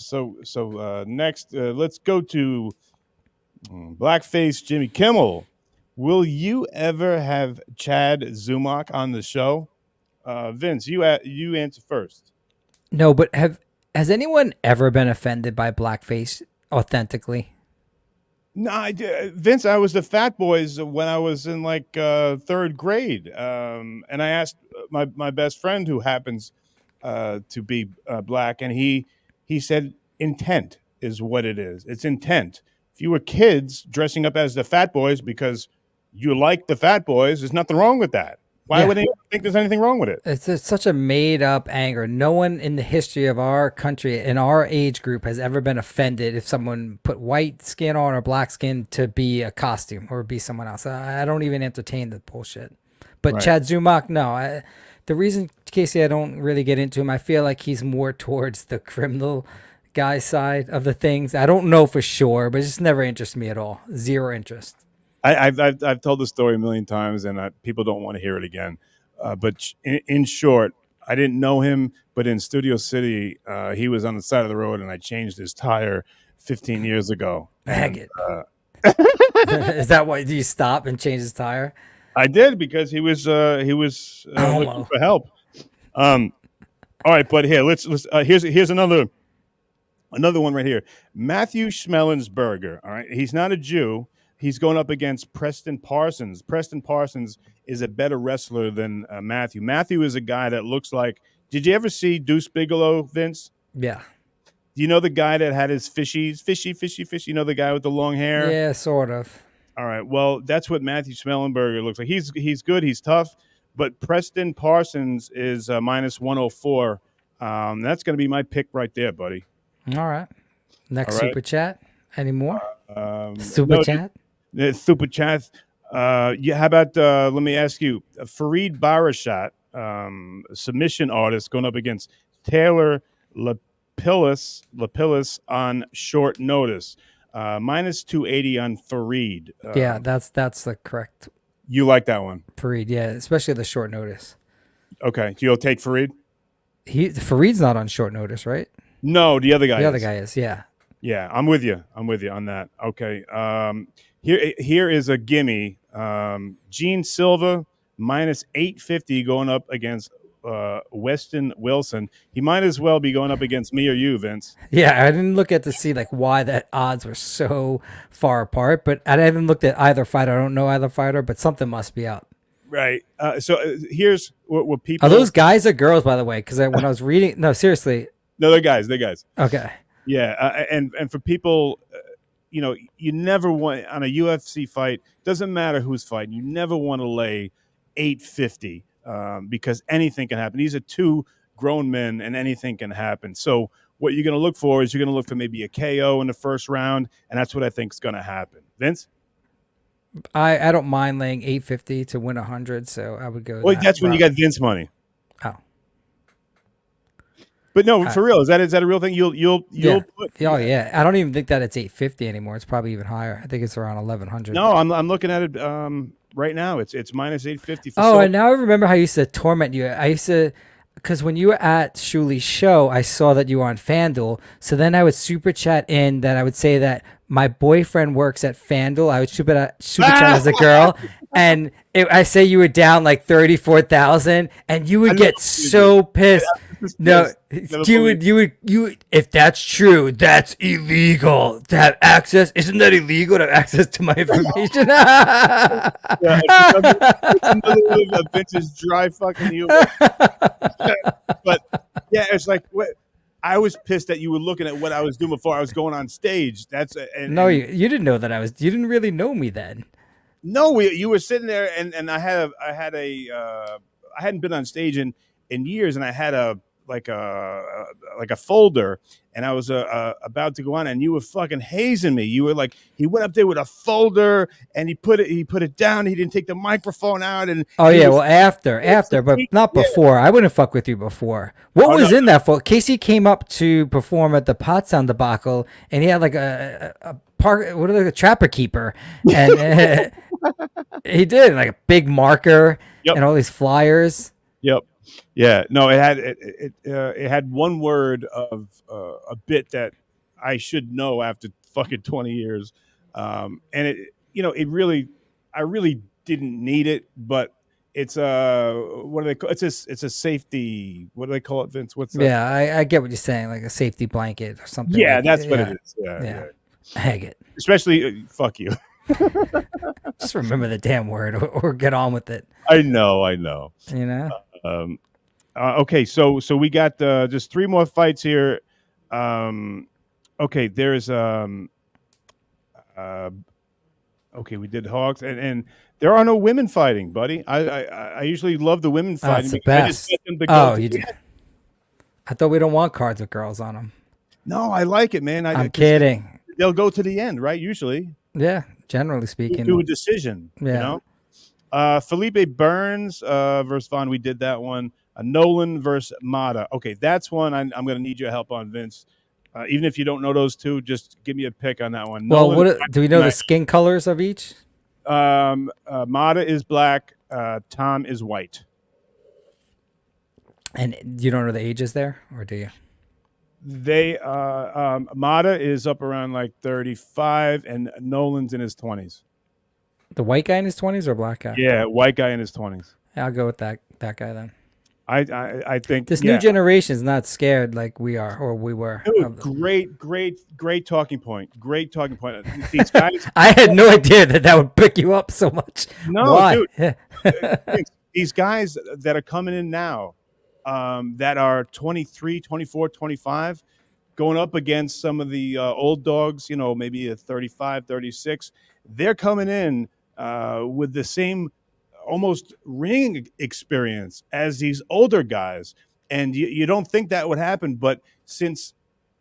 So next, let's go to Blackface Jimmy Kimmel. Will you ever have Chad Zumach on the show? Vince, you answer first. No, but has anyone ever been offended by blackface authentically? No, Vince, I was the Fat Boys when I was in like third grade, and I asked my best friend who happens to be black, and he said intent is what it is. It's intent. If you were kids dressing up as the Fat Boys because you like the Fat Boys, there's nothing wrong with that. Why would anyone think there's anything wrong with it? It's such a made-up anger. No one in the history of our country, in our age group, has ever been offended if someone put white skin on or black skin to be a costume or be someone else. I don't even entertain the bullshit. But right. Chad Zumach, no. The reason, Casey, I don't really get into him, I feel like he's more towards the criminal guy side of the things. I don't know for sure, but it just never interests me at all. Zero interest. I've told the story a million times, and people don't want to hear it again. But in short, I didn't know him, but in Studio City, he was on the side of the road, and I changed his tire 15 years ago. Maggot. Is that why? Do you stop and change his tire? I did because he was looking for help. All right, but here here's another one right here. Matthew Schmellingsberger. All right, he's not a Jew. He's going up against Preston Parsons. Preston Parsons is a better wrestler than Matthew. Matthew is a guy that looks like. Did you ever see Deuce Bigelow, Vince? Yeah. Do you know the guy that had his fishy? You know the guy with the long hair? Yeah, sort of. All right. Well, that's what Matthew Schmellingsberger looks like. He's good. He's tough, but Preston Parsons is minus 104. That's going to be my pick right there, buddy. All right. Next All right. super chat. Any more? Super chat? Super chat. Yeah, how about, let me ask you, Fareed Barashat, submission artist, going up against Taylor Lapillis on short notice. Minus 280 on Fareed. Yeah, that's the correct. You like that one? Fareed, yeah, especially the short notice. Okay, so you'll take Fareed? Fareed's not on short notice, right? No, the other guy. The other guy is, yeah. Yeah, I'm with you. I'm with you on that. Okay. Here is a gimme. Gene Silva minus 850 going up against Weston Wilson. He might as well be going up against me or you, Vince. Yeah, I didn't look at to see like why that odds were so far apart, but I haven't looked at either fighter. I don't know either fighter, but something must be up. Right. So here's what people Are those guys or girls, by the way? Because when I was reading, no, seriously. No, they're guys. They're guys. Okay. Yeah, and for people, you never want on a UFC fight. Doesn't matter who's fighting. You never want to lay 850 because anything can happen. These are two grown men, and anything can happen. So what you're going to look for is you're going to look for maybe a KO in the first round, and that's what I think is going to happen. Vince, I don't mind laying 850 to win 100, so I would go. Well, that's when you got Vince money. Oh. But no, for real, is that a real thing? You'll put. Oh yeah, I don't even think that it's 850 anymore. It's probably even higher. I think it's around 1100. No, I'm looking at it right now. It's minus 850. And now I remember how I used to torment you. I used to, because when you were at Shuli's show, I saw that you were on FanDuel. So then I would super chat in that I would say that my boyfriend works at FanDuel. I would super chat as a girl, and I say you were down like 34,000, and you would get so pissed. No, you would. If that's true, that's illegal to have access. Isn't that illegal to have access to my information? Yeah, a vintage dry fucking you. But yeah, it's like what. I was pissed that you were looking at what I was doing before I was going on stage. You didn't know that I was. You didn't really know me then. No, you were sitting there, and I hadn't been on stage in years, and I had a folder, and I was about to go on, and you were fucking hazing me. You were like, he went up there with a folder, and he put it down. He didn't take the microphone out, and after, but not before. I wouldn't fuck with you before. What was in that folder? Casey came up to perform at the Pottstown debacle, and he had like a trapper keeper, and he did like a big marker and all these flyers. Yep. Yeah, no, it had one word of a bit that I should know after fucking 20 years, and I really didn't need it, but it's what do they call it's a safety, what do they call it, Vince? What's that? Yeah, I get what you're saying, like a safety blanket or something. Yeah, that's what it is. Yeah. Hang it. Especially fuck you. Just remember the damn word or get on with it. I know. You know. Okay, so we got just three more fights here. Okay, there's okay, we did Hawks, and there are no women fighting, buddy. I usually love the women fighting. That's the best. You do. I thought we don't want cards with girls on them. No, I like it, man. I'm kidding. They'll go to the end, right? Usually. Yeah, generally speaking. Do a decision. Yeah. You know? Felipe Burns versus Vaughn. We did that one. Nolan versus Mata. Okay, that's one I'm going to need your help on, Vince. Even if you don't know those two, just give me a pick on that one. Well, do we know the skin colors of each? Mata is black. Tom is white. And you don't know the ages there, or do you? They Mata is up around like 35, and Nolan's in his 20s. The white guy in his 20s or black guy? Yeah, white guy in his 20s. Yeah, I'll go with that guy then. I think this new generation is not scared like we are or we were. Dude, great talking point. Great talking point. These guys, I had no idea that would pick you up so much. No, why? Dude. These guys that are coming in now, that are 23, 24, 25, going up against some of the old dogs, maybe a 35, 36, they're coming in with the same almost ring experience as these older guys. And you don't think that would happen, but since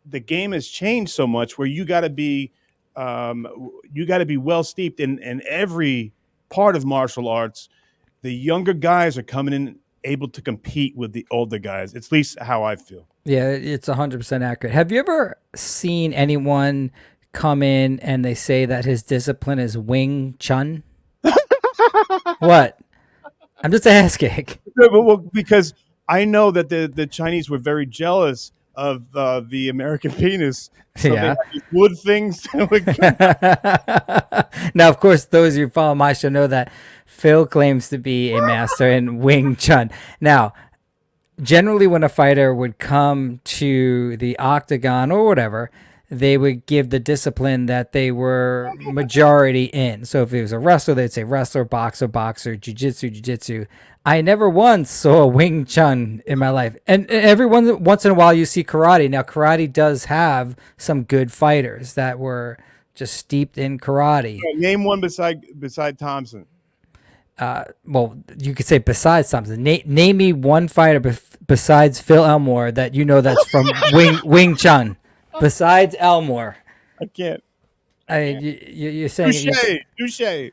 the game has changed so much, where you got to be well steeped in every part of martial arts, the younger guys are coming in able to compete with the older guys. It's at least how I feel. Yeah, it's 100% accurate. Have you ever seen anyone come in and they say that his discipline is Wing Chun? What? I'm just asking. Well, because I know that the Chinese were very jealous of the American penis. So Yeah. they had these wood things. Now, of course, those who follow my show know that Phil claims to be a master in Wing Chun. Now, generally when a fighter would come to the octagon or whatever, they would give the discipline that they were majority in. So if it was a wrestler, they'd say wrestler, boxer, jiu-jitsu. I never once saw Wing Chun in my life. And every once in a while you see karate. Now, karate does have some good fighters that were just steeped in karate. Name one beside Thompson. Well, you could say besides Thompson. Name me one fighter besides Phil Elmore that you know that's from Wing Chun. Besides Elmore. I can't. You're saying... Touche. The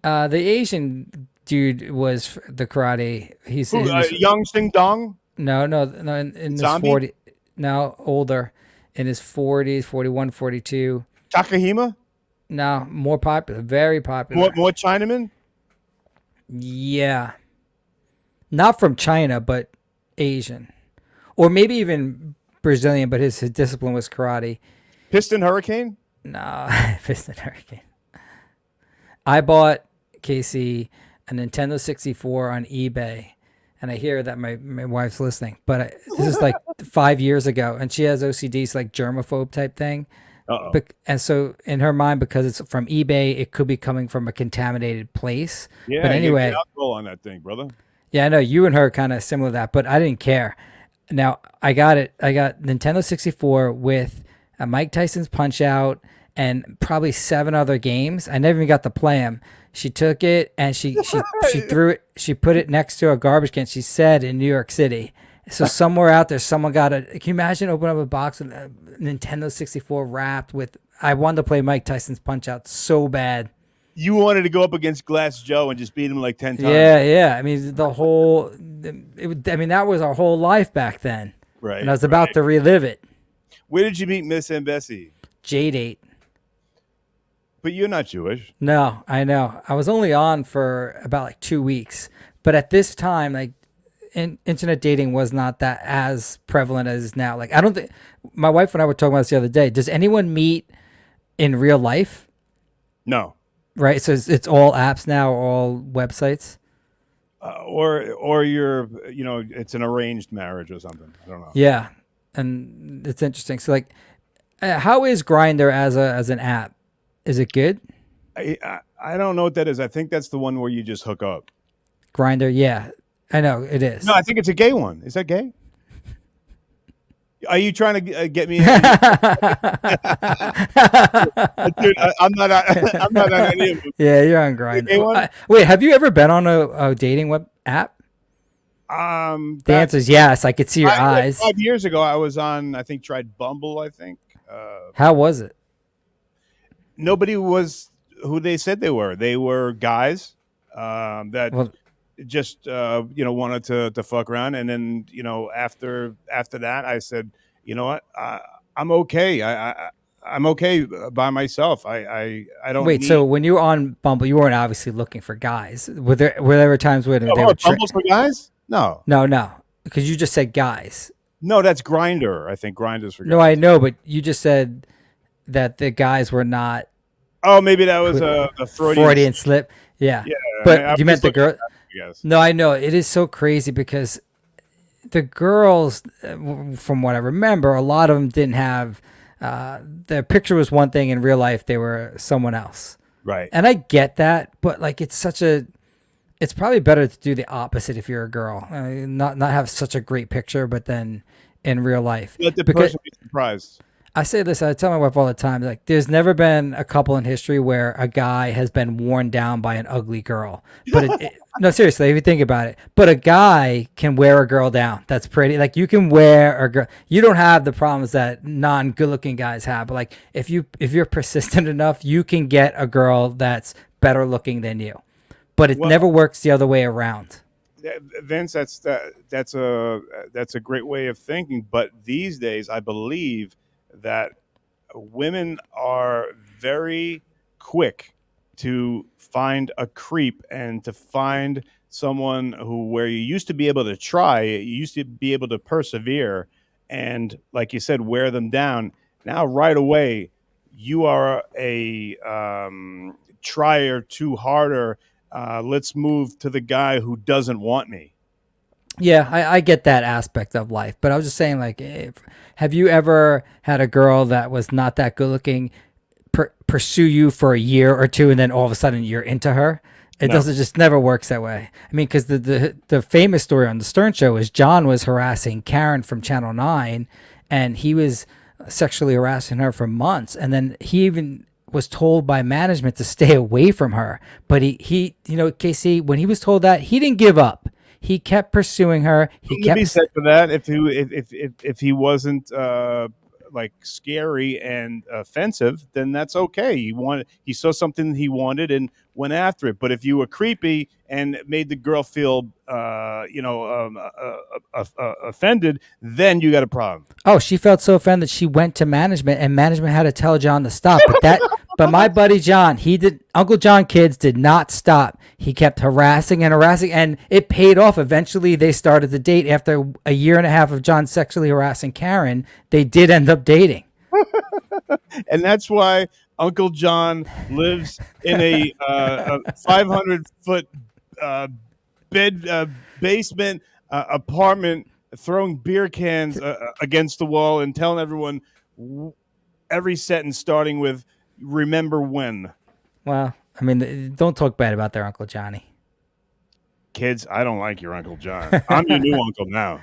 Asian dude was the karate. He's Young Sing Dong? No, in his 40s. No, older. In his 40s, 41, 42. Takahima? No, more popular. Very popular. More Chinaman? Yeah. Not from China, but Asian. Or maybe even Brazilian, but his discipline was karate. Piston Hurricane? No, Piston Hurricane. I bought KC a Nintendo 64 on eBay, and I hear that my wife's listening, but this is like 5 years ago, and she has OCD, like germaphobe type thing. And so in her mind, because it's from eBay, it could be coming from a contaminated place. Yeah, but anyway, you get alcohol on that thing, brother. Yeah, I know you and her kind of similar to that, but I didn't care. Now I got it. I got Nintendo 64 with a Mike Tyson's Punch Out and probably 7 other games. I never even got to play them. She took it and she threw it. She put it next to a garbage can. She said in New York City. So somewhere out there, someone got a. Can you imagine opening up a box with a Nintendo 64 wrapped with? I wanted to play Mike Tyson's Punch Out so bad. You wanted to go up against Glass Joe and just beat him like 10 times. Yeah. I mean, that was our whole life back then. Right. And I was about to relive it. Where did you meet Miss and Bessie? J-Date. But you're not Jewish. No, I know. I was only on for about like 2 weeks. But at this time, like, internet dating was not that as prevalent as it is now. Like, I don't think, my wife and I were talking about this the other day. Does anyone meet in real life? No. Right? So it's all apps now, all websites? Or you're, it's an arranged marriage or something. I don't know. Yeah. And it's interesting. So like, how is Grindr as an app? Is it good? I don't know what that is. I think that's the one where you just hook up. Grindr, yeah. I know, it is. No, I think it's a gay one. Is that gay? Are you trying to get me? Dude, I'm not on any of them. Yeah, you're on Grindr. Wait, have you ever been on a dating web app? The answer is yes. I could see your eyes. 5 years ago, I was on. I think tried Bumble. I think. How was it? Nobody was who they said they were. They were guys that just wanted to fuck around, and then after that, I said, you know what, I'm okay. I'm okay by myself. I don't. Wait, so when you were on Bumble, you weren't obviously looking for guys. Were there times where they were Bumble for guys? No, because you just said guys. No, that's Grindr. I think Grindr's for guys. No, I know, but you just said that the guys were not. Oh, maybe that was a Freudian slip. Yeah. But you meant the girl. Yes. No, I know. It is so crazy because the girls, from what I remember, a lot of them didn't have, their picture was one thing. In real life, they were someone else. Right. And I get that, but like it's probably better to do the opposite if you're a girl. Not have such a great picture, but then in real life. Let the person be surprised. I say this, I tell my wife all the time, like, there's never been a couple in history where a guy has been worn down by an ugly girl. But no, seriously, if you think about it, but a guy can wear a girl down. That's pretty. Like, you can wear a girl. You don't have the problems that non-good-looking guys have. But like, if you're persistent enough, you can get a girl that's better looking than you. But it never works the other way around. Vince, that's a great way of thinking. But these days, I believe that women are very quick to find a creep and to find someone who, where you used to be able to try, you used to be able to persevere, and like you said, wear them down. Now, right away, you are a trier too harder. Let's move to the guy who doesn't want me. Yeah, I get that aspect of life, but I was just saying, like, have you ever had a girl that was not that good looking pursue you for a year or two, and then all of a sudden you're into her? It doesn't, just never works that way. I mean, because the famous story on the Stern Show is John was harassing Karen from Channel 9, and he was sexually harassing her for months, and then he even was told by management to stay away from her. But he you know, KC, when he was told that, he didn't give up. He kept pursuing her. He kept. Be said for that. If he wasn't like scary and offensive, then that's okay. He saw something he wanted and went after it. But if you were creepy and made the girl feel offended, then you got a problem. Oh, she felt so offended she went to management, and management had to tell John to stop. But my buddy John, Uncle John kids did not stop. He kept harassing, and it paid off. Eventually, they started to date. After a year and a half of John sexually harassing Karen, they did end up dating. And that's why Uncle John lives in a 500-foot basement apartment, throwing beer cans against the wall and telling everyone every sentence starting with "Remember when." Well, I mean, don't talk bad about their Uncle Johnny. Kids, I don't like your Uncle John. I'm your new uncle now.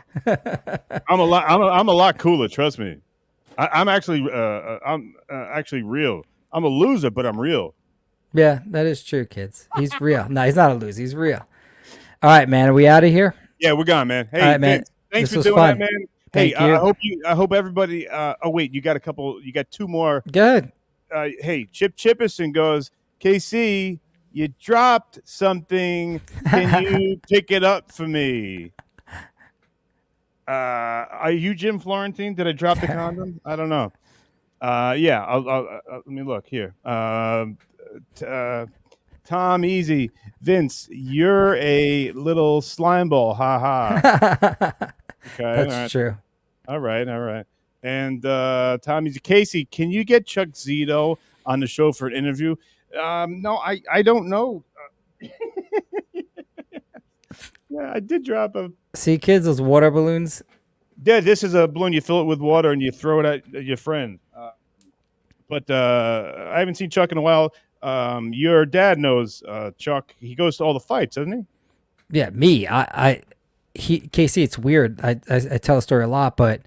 I'm a lot cooler. Trust me. I'm actually real. I'm a loser, but I'm real. Yeah, that is true, kids. He's real. No, he's not a loser. He's real. All right, man. Are we out of here? Yeah, we're gone, man. Hey, all right, man. Thanks this for doing fun. that, man. Thank Hey, you. I hope everybody. Oh wait, you got two more. Good. Hey, Chip Chippison goes, KC, you dropped something. Can you pick it up for me? Are you Jim Florentine? Did I drop the condom? I don't know. Yeah, I'll let me look here. Tom Easy, Vince, you're a little slime ball. Ha ha. Okay, that's true. All right. And Tom Easy, Casey, can you get Chuck Zito on the show for an interview? No, I don't know. Yeah, I did drop a. See, kids, those water balloons. Yeah, this is a balloon. You fill it with water and you throw it at your friend. But I haven't seen Chuck in a while. Your dad knows Chuck. He goes to all the fights, doesn't he? Yeah, me. KC, it's weird. I tell a story a lot, but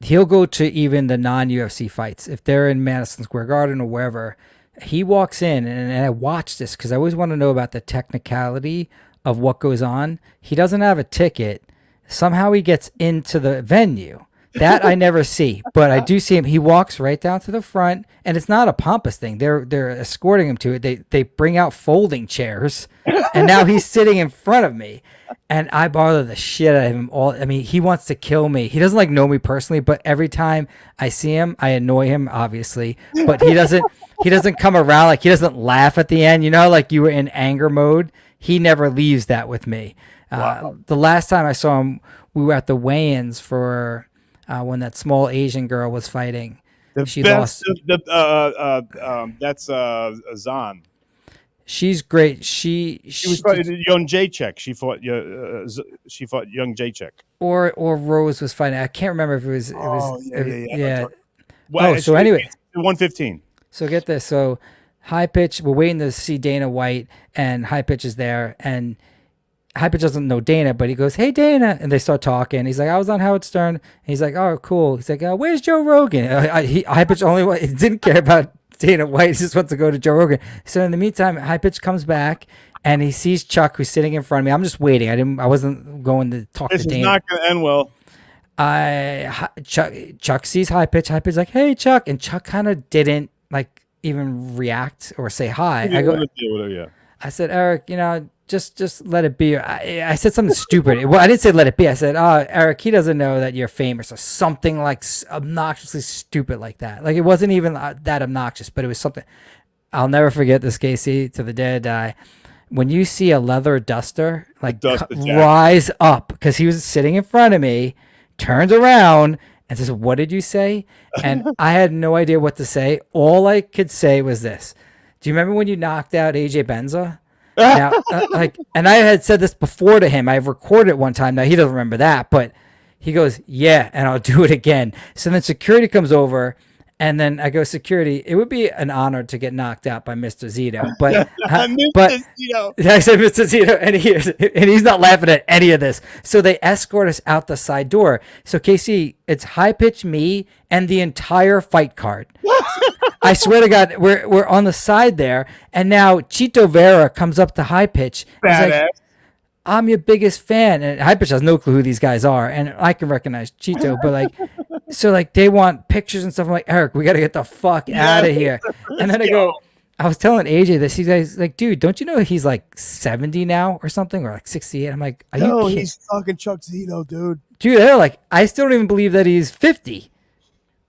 he'll go to even the non-UFC fights. If they're in Madison Square Garden or wherever, he walks in, and I watch this because I always want to know about the technicality of what goes on. He doesn't have a ticket. Somehow he gets into the venue. That I never see, but I do see him. He walks right down to the front, and it's not a pompous thing. They're escorting him to it. They bring out folding chairs, and now he's sitting in front of me, and I bother the shit out of him. I mean, he wants to kill me. He doesn't like know me personally, but every time I see him, I annoy him, obviously. But he doesn't come around, like he doesn't laugh at the end. You know, like you were in anger mode. He never leaves that with me. Wow. The last time I saw him, we were at the weigh-ins for. When that small Asian girl was fighting, she lost. That's Zan. She's great. She was fighting Young Jacek. She fought Young Jacek. Or Rose was fighting. I can't remember if it was. Yeah. Well, so anyway, 115. So get this. So High Pitch. We're waiting to see Dana White, and High Pitch is there, and High Pitch doesn't know Dana, but he goes, "Hey Dana," and they start talking. He's like, "I was on Howard Stern." And he's like, "Oh, cool." He's like, "Where's Joe Rogan?" High Pitch only he didn't care about Dana White. He just wants to go to Joe Rogan. So in the meantime, High Pitch comes back and he sees Chuck, who's sitting in front of me. I'm just waiting. I wasn't going to talk This to is Dana. not going to end well. Chuck sees High Pitch. High Pitch like, "Hey Chuck," and Chuck kind of didn't like even react or say hi. I go, I said, "Eric, just let it be." I said something stupid. Well, I didn't say let it be. I said, "Oh, Eric, he doesn't know that you're famous," or something like obnoxiously stupid like that. Like it wasn't even that obnoxious, but it was something. I'll never forget this, Casey, to the day I die. When you see a leather duster like rise up, because he was sitting in front of me, turns around and says, "What did you say?" And I had no idea what to say. All I could say was this. Do you remember when you knocked out AJ Benza? Now, and I had said this before to him. I've recorded it one time. Now he doesn't remember that, but he goes, "Yeah," and I'll do it again. So then security comes over, and then I go, "Security, it would be an honor to get knocked out by Mr. Zito." But Zito. I said Mr. Zito, and he's not laughing at any of this. So they escort us out the side door. So KC, it's High Pitch, me, and the entire fight card. I swear to God, we're on the side there, and now Chito Vera comes up to High Pitch. He's like, "I'm your biggest fan," and High Pitch has no clue who these guys are, and I can recognize Chito, but like, so like they want pictures and stuff. I'm like, "Eric, we got to get the fuck out of here." And then I was telling AJ this. He's like, "Dude, don't you know he's like 70 now or something, or like 68?" I'm like, "Are you kidding?" He's fucking Chuck Zito, dude. Dude, they're like, I still don't even believe that he's 50.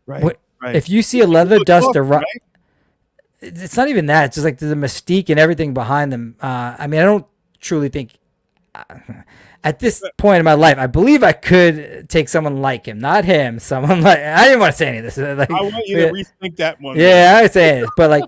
Right. If you see a leather duster, it's not even that. It's just like the mystique and everything behind them. I mean, I don't truly think at this point in my life, I believe I could take someone like him, not him. Someone like I didn't want to say any of this. Like, I want you to rethink that one. Yeah, I would say it, but like,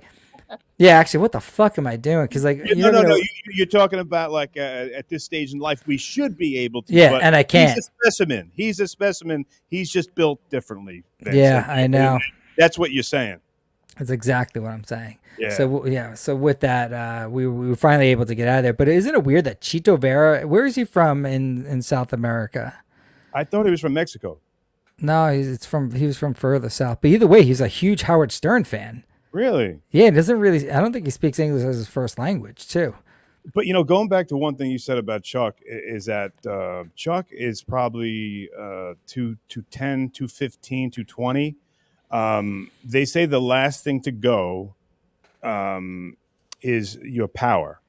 yeah, actually, what the fuck am I doing? Because like, no, you're talking about like at this stage in life, we should be able to. Yeah, and I can't. He's a specimen. He's a specimen. He's just built differently. Yeah, I know. That's what you're saying. That's exactly what I'm saying. Yeah. So yeah. So with that, we were finally able to get out of there. But isn't it weird that Chito Vera? Where is he from in South America? I thought he was from Mexico. No, he was from further south. But either way, he's a huge Howard Stern fan. Really? Yeah, I don't think he speaks English as his first language, too. But, going back to one thing you said about Chuck is that Chuck is probably 210, 215, 220. They say the last thing to go is your power.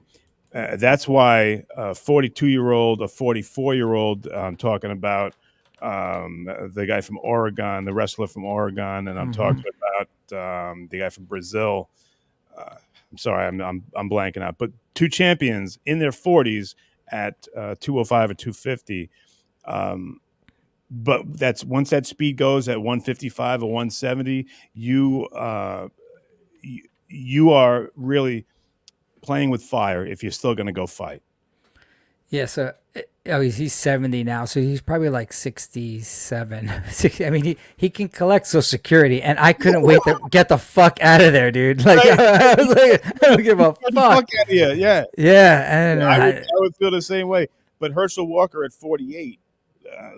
That's why a 42-year-old, a 44-year-old, I'm talking about the guy from Oregon, the wrestler from Oregon, and I'm talking about the guy from Brazil. I'm sorry, I'm blanking out. But two champions in their 40s at 205 or 250. But that's once that speed goes at 155 or 170, you are really playing with fire if you're still going to go fight. Yeah, so he's 70 now, so he's probably like 67. I mean, he can collect Social Security, and I couldn't wait to get the fuck out of there, dude. Like, I was like, I don't give a fuck. Get the fuck out of here, yeah. Yeah, and I would feel the same way. But Herschel Walker at 48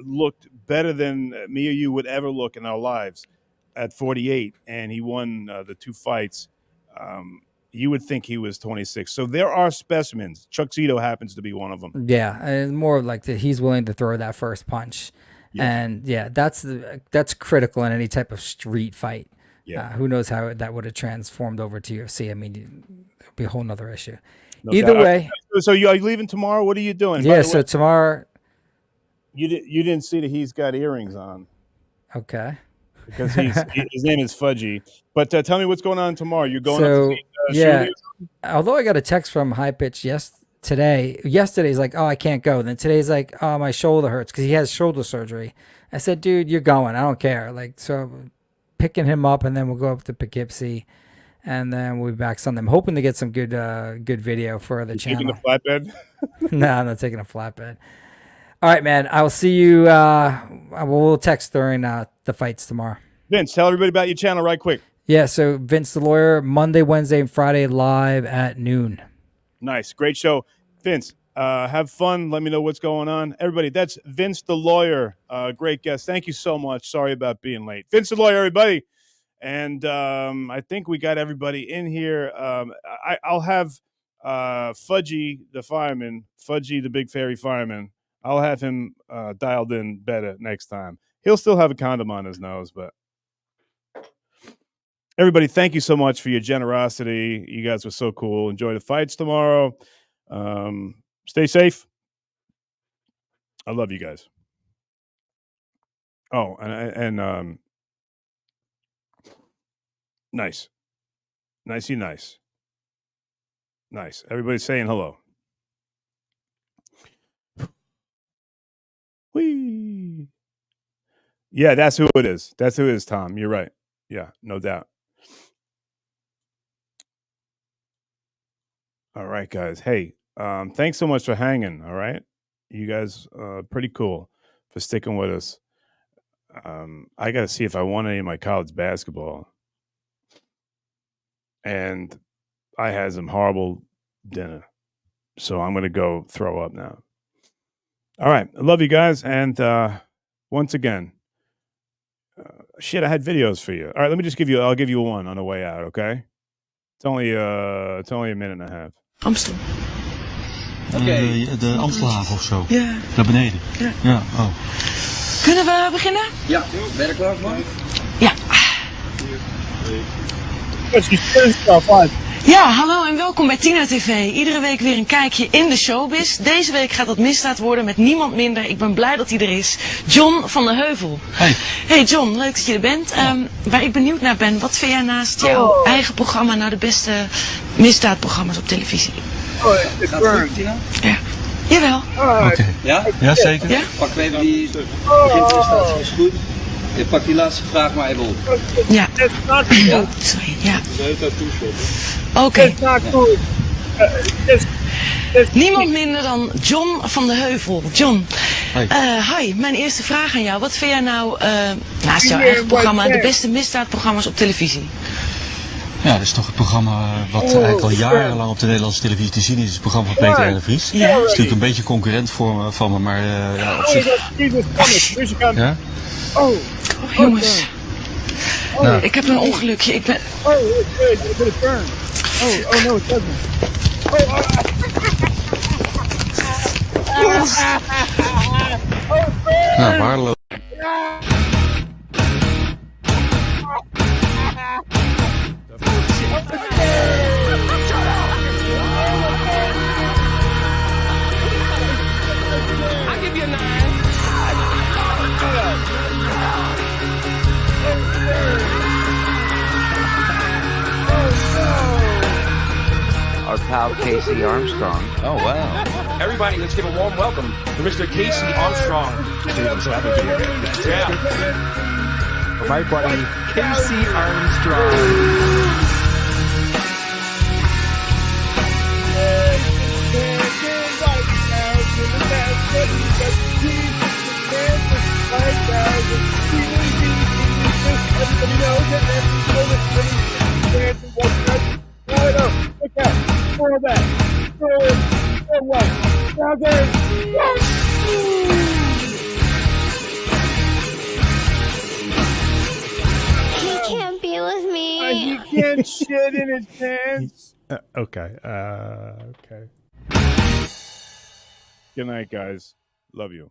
looked better than me or you would ever look in our lives at 48, and he won the two fights. You would think he was 26. So there are specimens. Chuck Zito happens to be one of them. Yeah, and more like that he's willing to throw that first punch. Yeah. And yeah, that's critical in any type of street fight. Yeah. Who knows how that would have transformed over to UFC. I mean, it would be a whole nother issue. No Either doubt. way. So are you leaving tomorrow? What are you doing? Yeah, so tomorrow. You didn't see that he's got earrings on. Okay. Because his name is Fudgy. But tell me what's going on tomorrow. You're going so, up to yeah. Although I got a text from High Pitch yesterday, he's like, "Oh, I can't go." Then today's like, "Oh, my shoulder hurts," because he has shoulder surgery. I said, "Dude, you're going. I don't care." Like, so picking him up, and then we'll go up to Poughkeepsie, and then we'll be back Sunday. I'm hoping to get some good video for the channel. Taking a flatbed? No, I'm not taking a flatbed. All right, man. I will see you. We'll text during the fights tomorrow. Vince, tell everybody about your channel right quick. Yeah, so Vince the Lawyer, Monday, Wednesday, and Friday live at noon. Nice. Great show. Vince, Have fun. Let me know what's going on. Everybody, that's Vince the Lawyer. Great guest. Thank you so much. Sorry about being late. Vince the Lawyer, everybody. And I think we got everybody in here. I'll have Fudgy the fireman, Fudgy the big fairy fireman. I'll have him dialed in better next time. He'll still have a condom on his nose, but everybody, thank you so much for your generosity. You guys were so cool. Enjoy the fights tomorrow. Stay safe. I love you guys. Oh, and nice. Nicey nice. Nice. Everybody's saying hello. Whee. Yeah, that's who it is. That's who it is, Tom. You're right. Yeah, no doubt. All right, guys. Hey, thanks so much for hanging. All right. You guys pretty cool for sticking with us. I got to see if I won any of my college basketball. And I had some horrible dinner. So I'm going to go throw up now. All right. I love you guys. And once again, shit, I had videos for you. All right. Let me just I'll give you one on the way out. Okay. It's only a minute and a half. Amstel. De Amstelhaven of zo. Ja. Naar beneden. Ja. Ja. Oh. Kunnen we beginnen? Ja. Ben je er klaar voor? Ja. Ja, hallo en welkom bij Tina TV. Iedere week weer een kijkje in de showbiz. Deze week gaat het misdaad worden met niemand minder. Ik ben blij dat hij er is. John van de Heuvel. Hey John, leuk dat je er bent. Waar ik benieuwd naar ben, wat vind jij naast jouw eigen programma nou de beste misdaadprogramma's op televisie? Gaat het goed, Tina? Ja. Jawel. Oké. Ja? Ja, zeker. Ja? Pakken we even die beginprestatie, is goed. Je pakt die laatste vraag maar even op. Ja. Oh, sorry. Ja. Oké. Niemand minder dan John van de Heuvel. John, hi. Mijn eerste vraag aan jou. Wat vind jij nou naast jouw eigen programma de beste misdaadprogramma's op televisie? Ja, dat is toch het programma wat eigenlijk al jarenlang op de Nederlandse televisie te zien is. Het programma van Peter R. de Vries. Ja. Dat is natuurlijk een beetje concurrent van me, maar ja, op zich... Ja? Oh, jongens. Nou. Ik heb een ongelukje. Ik ben... Oh no, it doesn't. Nou, waardeloos. I'll give you a 9. Our pal KC Armstrong. Oh, wow. Everybody, let's give a warm welcome to Mr. KC Armstrong. So happy to be here. Yeah. For my buddy, KC Armstrong. He can't be with me. He can't shit in his pants. Okay. Okay. Good night, guys. Love you.